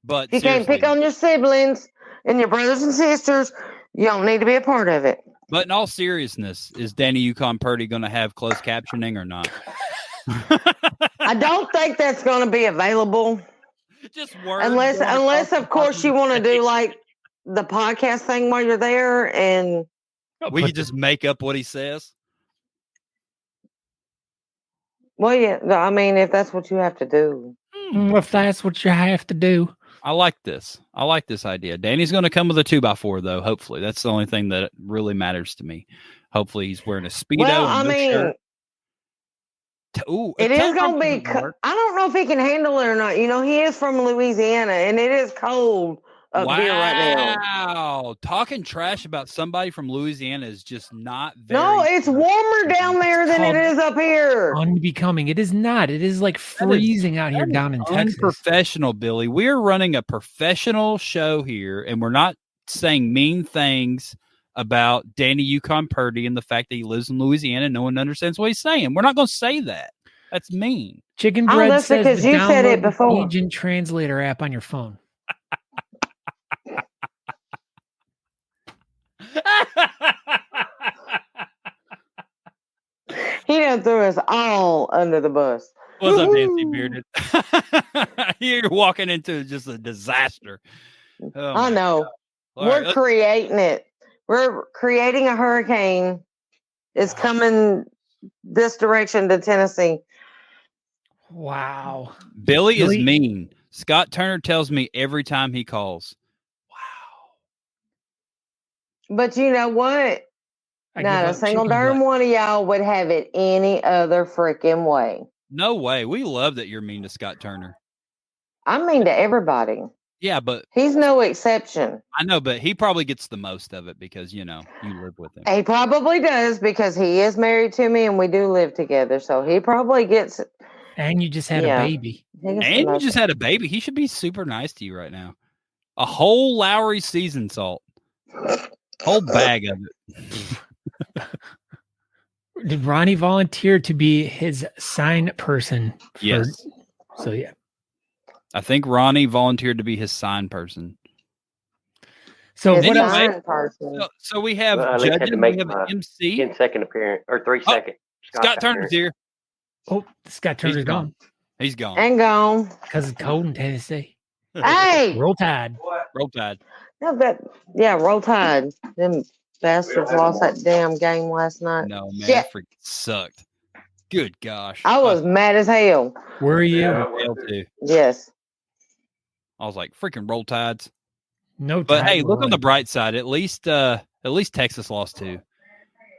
But If you can't pick seriously, on your siblings and your brothers and sisters, you don't need to be a part of it. but in all seriousness, is Danny Yukon Purdy going to have closed captioning or not? I don't think that's going to be available Just words unless going across the of course bottom you want to of the do like the podcast thing while you're there. And stage. We could just make up what he says. well, yeah, I mean, if that's what you have to do. If that's what you have to do. I like this. I like this idea. Danny's going to come with a 2x4 though. Hopefully, that's the only thing that really matters to me. Hopefully, he's wearing a speedo. Well, and I no mean, shirt. Ooh, it if is going to Telegram be. doesn't work- I don't know if he can handle it or not. You know, he is from Louisiana, and it is cold up here right now. Wow, talking trash about somebody from Louisiana is just not very. No, it's warmer down there than it is up here. Unbecoming. It is not. It is like freezing out here That is down in Texas. unprofessional, Billy. We're running a professional show here, and we're not saying mean things about Danny Yukon Purdy and the fact that he lives in Louisiana and no one understands what he's saying. We're not going to say that. That's mean. Chicken Oh, bread that's says because to you said download it the before. Agent Translator app on your phone. done threw us all under the bus. What's up, Nancy Woohoo! Bearded? You're walking into just a disaster. Oh, I my know. God. All We're right, creating it. We're creating a hurricane. It's coming this direction to Tennessee. Wow. Billie is Billie- mean. Scott Turner tells me every time he calls. Wow. But you know what? I Not give a up single chicken darn butt. one of y'all would have it any other freaking way. No way. We love that you're mean to Scott Turner. I mean to everybody. Yeah, but He's no exception. I know, but he probably gets the most of it because, you live with him. He probably does because he is married to me and we do live together. So he probably gets And you just had Yeah. a baby. he gets the And you most. just had a baby. He should be super nice to you right now. A whole Lowry seasoned salt. Whole bag of it. Did Ronnie volunteer to be his sign person? Yes. So yeah. I think Ronnie volunteered to be his sign person. So His what else? sign person. So we have Well, I at least had judges, to make we have my an MC. 10-second appearance or 3-second. Scott Turner's here. Oh, Scott Turner's gone He's gone. And gone. because it's cold in Tennessee. Hey! Roll Tide. Roll Tide. No, Roll Tide. Them bastards lost that damn game last night. No, man, Shit. that freaking sucked. Good gosh. I was mad as hell. Where are you? hell too. Yes. I was like, freaking Roll Tides. No But Tide hey, look on rolling. the bright side. At least Texas lost too.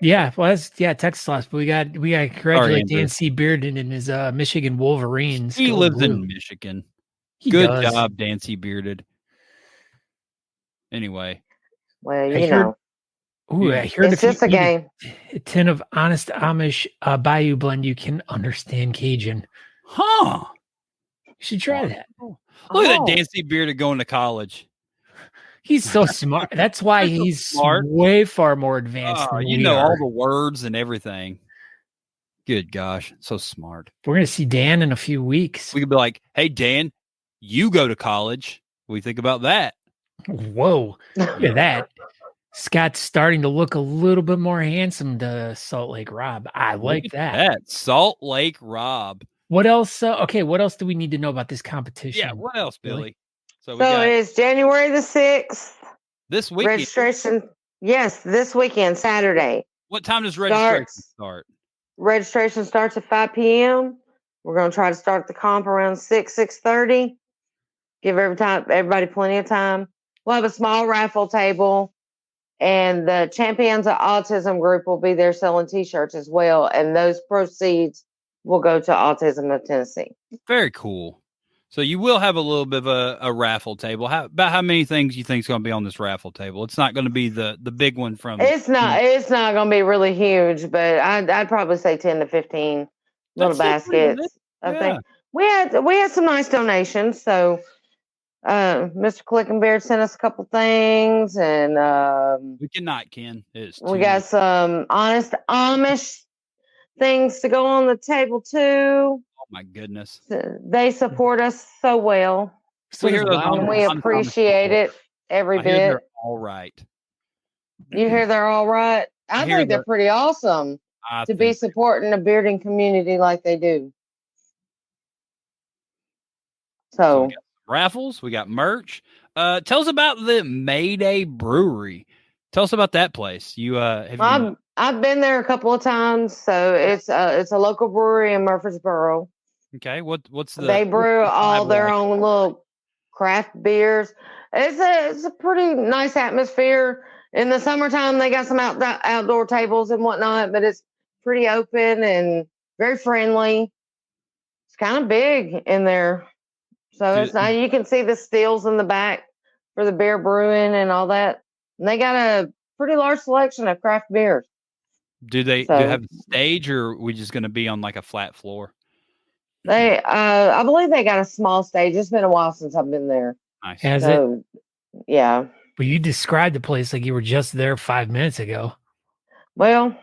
Yeah, well, Texas lost, but we got to congratulate Andrew. Dan C. Bearden and his Michigan Wolverines. He Go lives blue. in Michigan. He Good does. job, Dancy Bearded. Anyway, Well, I you heard- know. Ooh, I heard It's if you just a eat game. a tin of Honest Amish Bayou blend, you can understand Cajun. huh? You should try that. Look at Oh. that Dancy Bearded going to college. He's so smart. That's why You're so he's smart. way far more advanced Oh, than you we know are. all the words and everything. Good gosh, so smart. We're going to see Dan in a few weeks. We could be like, hey, Dan, you go to college. What do you think about that? Whoa. Look at that. Scott's starting to look a little bit more handsome to Salt Lake Rob. I like Look at that. Salt Lake Rob. What else? Okay, what else do we need to know about this competition? Yeah, what else, Billy? Billy? So we So got it's January the 6th. this weekend. Registration. Yes, this weekend, Saturday. What time does registration start? Registration starts at 5 p.m. We're going to try to start the comp around 6:30. Give everybody plenty of time. We'll have a small raffle table, and the Champions of Autism group will be there selling T-shirts as well, and those proceeds will go to Autism of Tennessee. Very cool. So you will have a little bit of a raffle table. About how many things you think is going to be on this raffle table? It's not going to be the big one from. It's not going to be really huge, but I'd probably say 10 to 15 little That's still pretty baskets. good. I think we had some nice donations. So Mr. Clickenbeard sent us a couple things, and We cannot, Ken. It's we too got some Honest Amish things to go on the table too. Oh my goodness. They support us so well, So We hear does those Loud- and we I'm appreciate it every I hear bit. they're all right. You hear they're all right? I hear think they're that- pretty awesome I to be think supporting a bearding community like they do. so. So, We got raffles. We got merch. Tell us about the Mayday Brewery. Tell us about that place. You I've been there a couple of times. So it's a local brewery in Murfreesboro. okay? What's the They brew what's the all vibe their like? own little craft beers. It's a pretty nice atmosphere. In the summertime, they got some outdoor tables and whatnot, but it's pretty open and very friendly. It's kind of big in there, so Do- it's nice. You can see the stills in the back for the beer brewing and all that. And they got a pretty large selection of craft beers. Do they So- have a stage, or are we just going to be on like a flat floor? They, I believe they got a small stage. It's been a while since I've been there. Nice. Has it? So, yeah. But you described the place like you were just there 5 minutes ago. Well,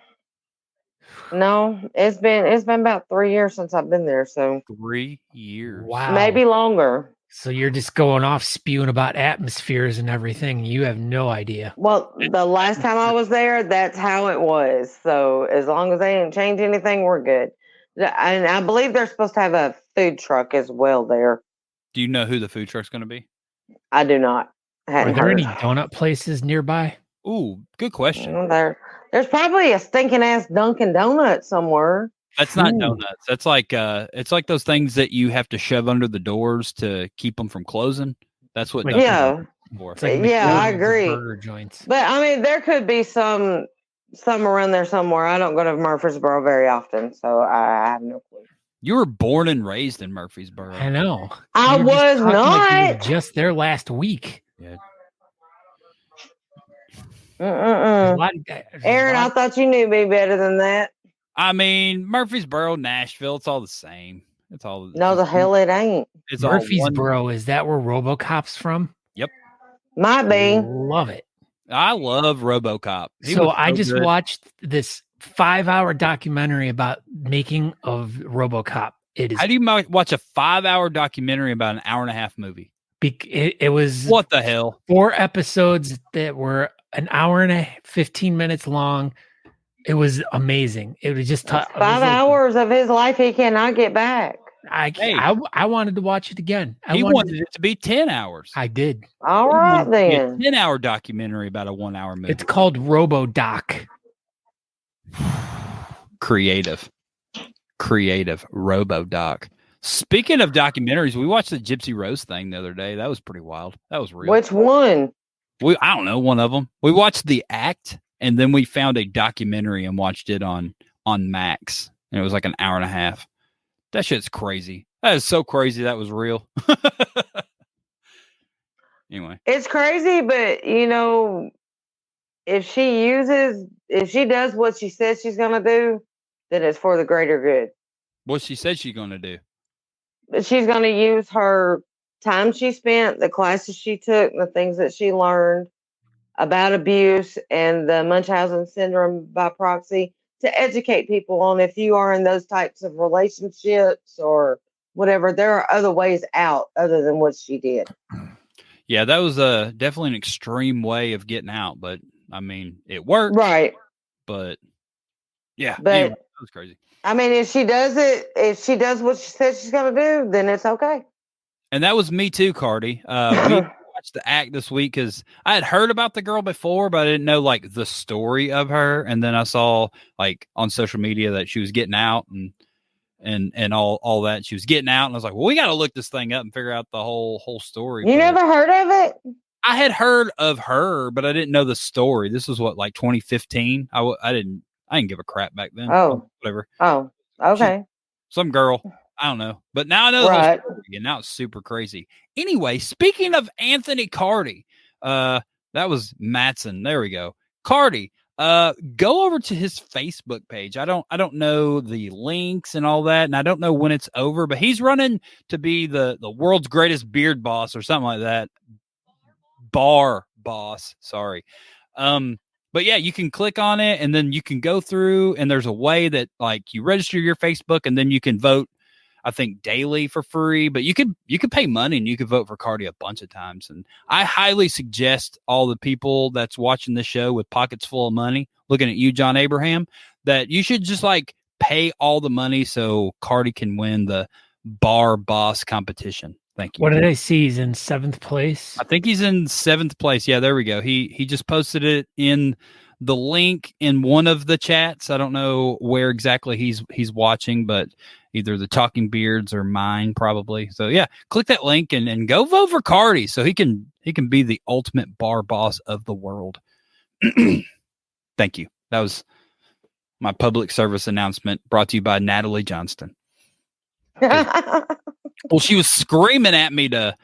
no, it's been about 3 years since I've been there, so 3 years. Wow. maybe longer. So you're just going off spewing about atmospheres and everything. You have no idea. Well, the last time I was there, that's how it was. So as long as they didn't change anything, we're good. And I believe they're supposed to have a food truck as well there. Do you know who the food truck's going to be? I do not. Are Hadn't there heard. any donut places nearby? Ooh, good question. There's probably a stinking ass Dunkin' Donuts somewhere. That's not Ooh. donuts. That's like it's like those things that you have to shove under the doors to keep them from closing. That's what. Like- Dunkin' Yeah. Donuts is for. It's like Yeah, I McDonald's and agree. burger joints. But I mean, there could be some around there somewhere. I don't go to Murfreesboro very often, so I have no clue. You were born and raised in Murfreesboro. I know. I You were just was talking like you not. were just there last week. Yeah. There's a Mm-mm. lot- there's a Aaron, I lot- thought you knew me better than that. I mean, Murfreesboro, Nashville, it's all the same. It's all No, the hell it ain't. It's all one. Murfreesboro, is that where RoboCop's from? Might be. Love it. I love RoboCop. He So was I just good. watched this 5-hour documentary about making of RoboCop. It is How do you watch a 5-hour documentary about an hour-and-a-half movie? it was What the hell? 4 episodes that were an hour and 15 minutes long. It was amazing. It was just 5 hours of his life he cannot get back. I wanted to watch it again. He wanted it to be 10 hours. I did. All right, then. 10-hour documentary about a 1-hour movie. It's called RoboDoc. Creative RoboDoc. Speaking of documentaries, we watched the Gypsy Rose thing the other day. That was pretty wild. That was real. Which one? I don't know, one of them. We watched The Act, and then we found a documentary and watched it on Max, and it was like an hour and a half. That shit's crazy. That is so crazy. That was real. Anyway, It's crazy, but you know, if she does what she says she's gonna do, then it's for the greater good. what she said she's going to do. But she's gonna use her time she spent, the classes she took, the things that she learned about abuse and the Munchausen syndrome by proxy to educate people on if you are in those types of relationships or whatever, there are other ways out other than what she did. Yeah, that was definitely an extreme way of getting out, but I mean, it worked. Right. But yeah, But anyway, that was crazy. I mean, if she does what she says she's gonna do, then it's okay. And that was me too, Cardi. We watched The Act this week because I had heard about the girl before, but I didn't know like the story of her. And then I saw like on social media that she was getting out and all that. She was getting out, and I was like, well, we got to look this thing up and figure out the whole story. You But never heard of it? I had heard of her, but I didn't know the story. This was what, like 2015. I didn't give a crap back then. Oh. Whatever. Oh, okay. Some girl. I don't know. But now I know the whole Right. story, and now it's super crazy. Anyway, speaking of Anthony Cardi, that was Matson. There we go. Cardi, go over to his Facebook page. I don't know the links and all that, and I don't know when it's over, but he's running to be the world's greatest beard boss or something like that. Bar boss. Sorry. But yeah, you can click on it and then you can go through, and there's a way that like you register your Facebook and then you can vote, I think daily for free, but you could pay money and you could vote for Cardi a bunch of times. And I highly suggest all the people that's watching this show with pockets full of money, looking at you, John Abraham, that you should just like pay all the money so Cardi can win the bar boss competition. Thank you. What did I see? He's in 7th place. I think he's in 7th place. Yeah, there we go. He just posted it in the link in one of the chats. I don't know where exactly he's watching, but either the Talking Beards or mine probably. So yeah, click that link and go vote for Cardi so he can be the ultimate bar boss of the world. Thank you. That was my public service announcement brought to you by Natalie Johnston. Well, she was screaming at me to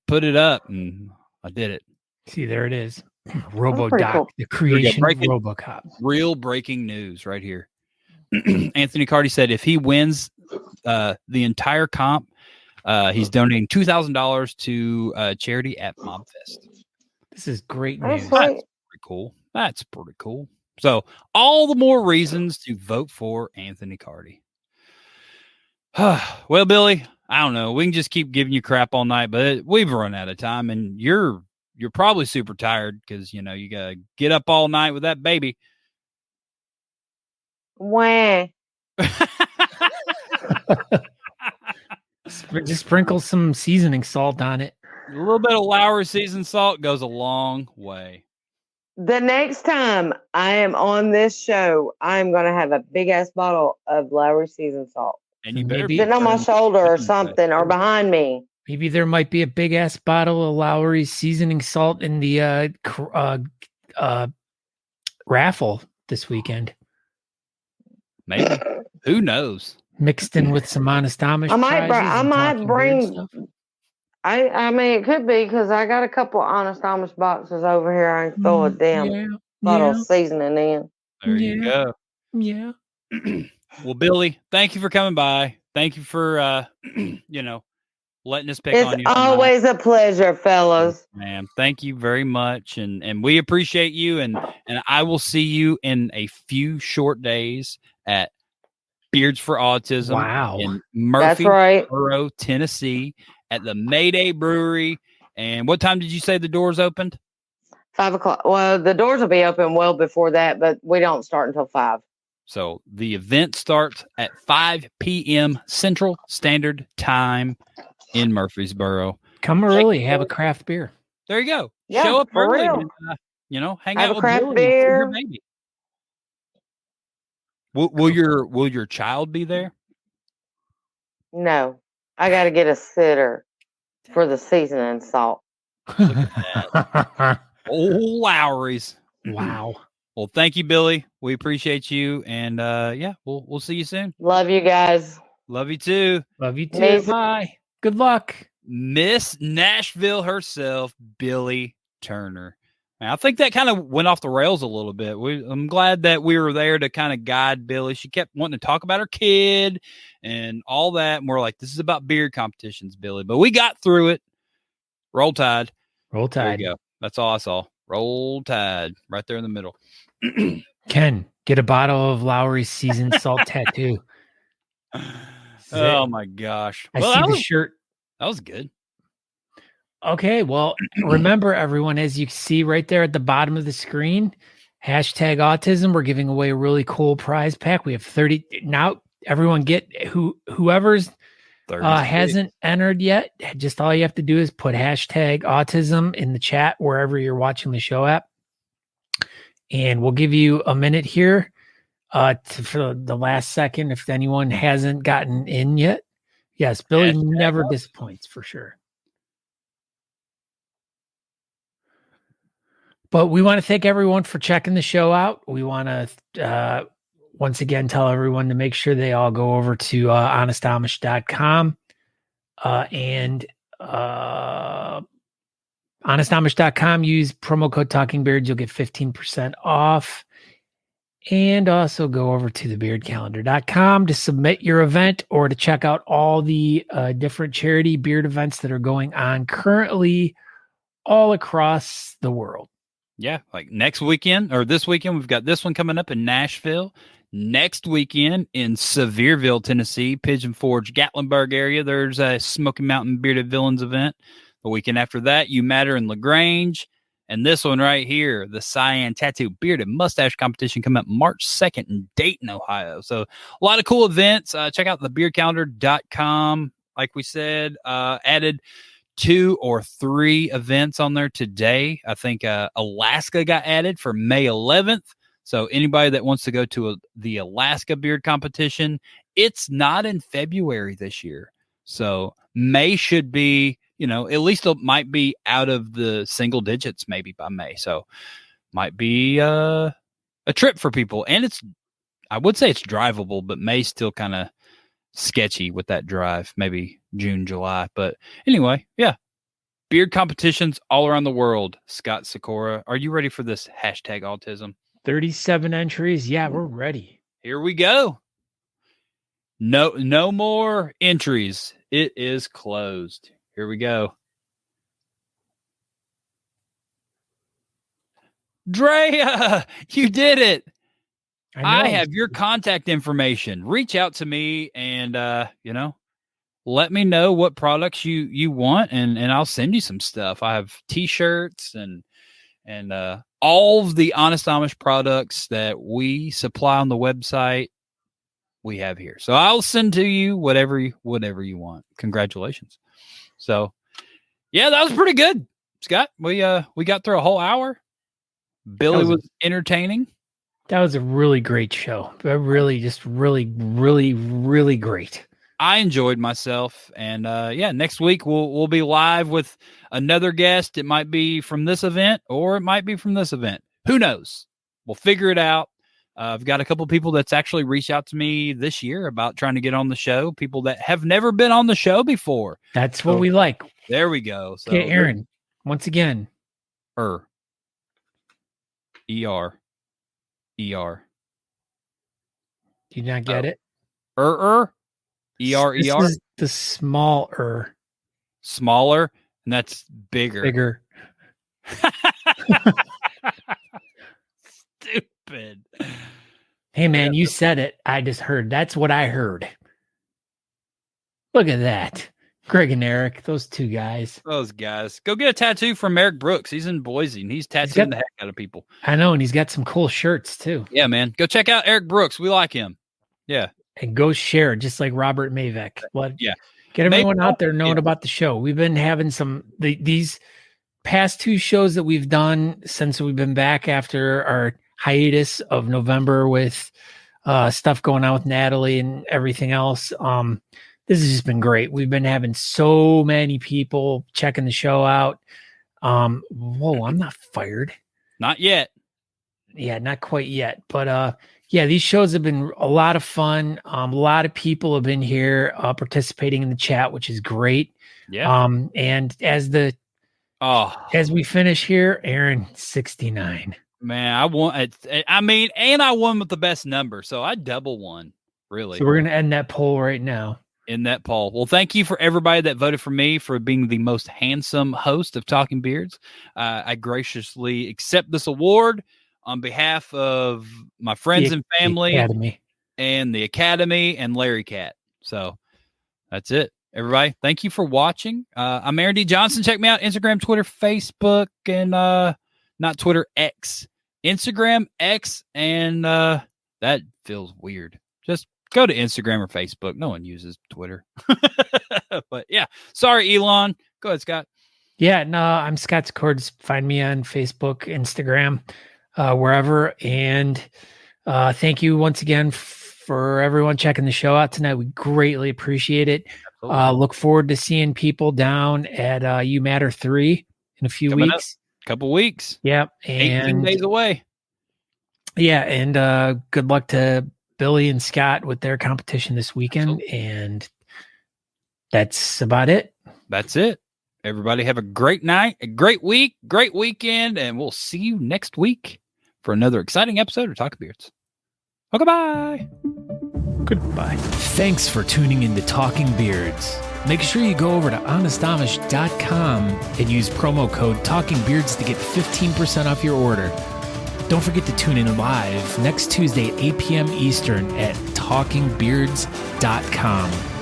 put it up, and I did it. See, there it is. pretty RoboDoc, cool. the creation of breaking- RoboCop. Real breaking news right here. Anthony Cardi said if he wins the entire comp, he's donating $2,000 to charity at MobFest. This is great That's news. sweet. Pretty cool. That's pretty cool. So all the more reasons to vote for Anthony Cardi. Well, Billy, I don't know. We can just keep giving you crap all night, but we've run out of time, and you're probably super tired because you gotta get up all night with that baby. Wah. Just sprinkle some seasoning salt on it. A little bit of Lowry seasoned salt goes a long way. The next time I am on this show, I'm going to have a big ass bottle of Lowry seasoned salt And you better be sitting on my shoulder or something or behind me. Maybe there might be a big ass bottle of Lowry's seasoning salt in the raffle this weekend. Maybe. Who knows? Mixed in with some Honest Amish I might prizes. bring. Stuff. I mean, it could be because I got a couple of Honest Amish boxes over here. I can throw a damn bottle of seasoning in. There you go. Yeah. Well, Billie, thank you for coming by. Thank you for letting us pick on you. It's always a pleasure, fellas. Man, thank you very much, and we appreciate you. And I will see you in a few short days at Beards for Autism in Murfreesboro, Tennessee, at the Mayday Brewery. And what time did you say the doors opened? 5 o'clock. Well, the doors will be open well before that, but we don't start until 5. So the event starts at 5 p.m. Central Standard Time in Murfreesboro. Come early, have a craft beer. There you go. Yeah, show up for early. real. And, hang Have out a with craft Billie beer. and your baby. Will your child be there? No, I got to get a sitter for the seasoning salt. Look at that. Oh, Lowry's. Wow. Well, thank you, Billie. We appreciate you, and we'll see you soon. Love you guys. Love you too. Love you too. Bye. Good luck. Miss Nashville herself, Billie Turner. I think that kind of went off the rails a little bit. I'm glad that we were there to kind of guide Billie. She kept wanting to talk about her kid and all that. And we're like, this is about beard competitions, Billie. But we got through it. Roll Tide. Roll Tide. There you go. That's all I saw. Roll Tide. Right there in the middle. Ken, get a bottle of Lowry's seasoned salt tattoo. Oh, my gosh. I see the shirt. That was good. Okay, well, remember everyone, as you see right there at the bottom of the screen, #autism. We're giving away a really cool prize pack. We have 30 now. Everyone get whoever's hasn't entered yet. Just all you have to do is put #autism in the chat wherever you're watching the show at, and we'll give you a minute here for the last second if anyone hasn't gotten in yet. Yes, Billie never disappoints for sure. But we want to thank everyone for checking the show out. We want to once again tell everyone to make sure they all go over to honestamish.com and honestamish.com. Use promo code TalkingBeards. You'll get 15% off. And also go over to thebeardcalendar.com to submit your event or to check out all the different charity beard events that are going on currently all across the world. Yeah, like next weekend or this weekend, we've got this one coming up in Nashville. Next weekend in Sevierville, Tennessee, Pigeon Forge, Gatlinburg area, there's a Smoky Mountain Bearded Villains event. The weekend after that, You Matter in LaGrange. And this one right here, the Cyan Tattoo Bearded Mustache Competition, coming up March 2nd in Dayton, Ohio. So a lot of cool events. Check out thebeardcalendar.com. Like we said, added 2 or 3 events on there today. I think Alaska got added for May 11th. So anybody that wants to go to the Alaska beard competition, it's not in February this year. So May should be, at least it might be out of the single digits maybe by May. So might be a trip for people. And I would say it's drivable, but May's still kind of sketchy with that drive, maybe June, July. But anyway, yeah. Beard competitions all around the world. Scott Sikora, are you ready for this #autism? 37 entries. Yeah, we're ready. Here we go. No more entries. It is closed. Here we go. Drea, you did it. I have your contact information. Reach out to me and, let me know what products you want, and I'll send you some stuff. I have t-shirts and all of the Honest Amish products that we supply on the website we have here. So I'll send to you whatever you want. Congratulations. So yeah, that was pretty good, Scott. We got through a whole hour. Billie was entertaining. That was a really great show. Really, just really, really, really great. I enjoyed myself, and next week we'll be live with another guest. It might be from this event, or it might be from this event. Who knows? We'll figure it out. I've got a couple people that's actually reached out to me this year about trying to get on the show. People that have never been on the show before. That's what we like. There we go. So, okay, Aaron. Once again, ER. Do you not get it? ER. This is the smaller. Smaller, and that's bigger. Bigger. Stupid. Hey, man, you said it. I just heard. That's what I heard. Look at that. Greg and Eric, those two guys. Those guys. Go get a tattoo from Eric Brooks. He's in Boise, and he's tattooing the heck out of people. I know, and he's got some cool shirts, too. Yeah, man. Go check out Eric Brooks. We like him. Yeah. And go share, just like Robert Mavek. Yeah. Get everyone out there knowing about the show. We've been having these past two shows that we've done since we've been back after our hiatus of November with stuff going on with Natalie and everything else. This has just been great. We've been having so many people checking the show out. Whoa, I'm not fired. Not yet. Yeah, not quite yet. But yeah, these shows have been a lot of fun. A lot of people have been here participating in the chat, which is great. Yeah. And as we finish here, Aaron, 69. Man, I won. And I won with the best number, so I double won. Really. So we're gonna end that poll right now. In that poll. Well, thank you for everybody that voted for me for being the most handsome host of Talking Beards. I graciously accept this award on behalf of my friends and family and the Academy and Larry Cat. So that's it. Everybody, thank you for watching. I'm Aaron D. Johnson. Check me out. Instagram, Twitter, Facebook, and not Twitter, X. Instagram, X, and that feels weird. Just go to Instagram or Facebook. No one uses Twitter. But yeah, sorry, Elon. Go ahead, Scott. Yeah, no, I'm Scott Cords. Find me on Facebook, Instagram, wherever. And thank you once again for everyone checking the show out tonight. We greatly appreciate it. Look forward to seeing people down at You Matter 3 in a few weeks. Couple weeks. Yep. And 18 days away. Yeah. And good luck to Billie and Scott with their competition this weekend. And that's about it. That's it. Everybody have a great night, a great week, great weekend, and we'll see you next week for another exciting episode of Talking Beards. Okay, bye. Goodbye. Thanks for tuning in to Talking Beards. Make sure you go over to honestamish.com and use promo code TalkingBeards to get 15% off your order. Don't forget to tune in live next Tuesday at 8 p.m. Eastern at talkingbeards.com.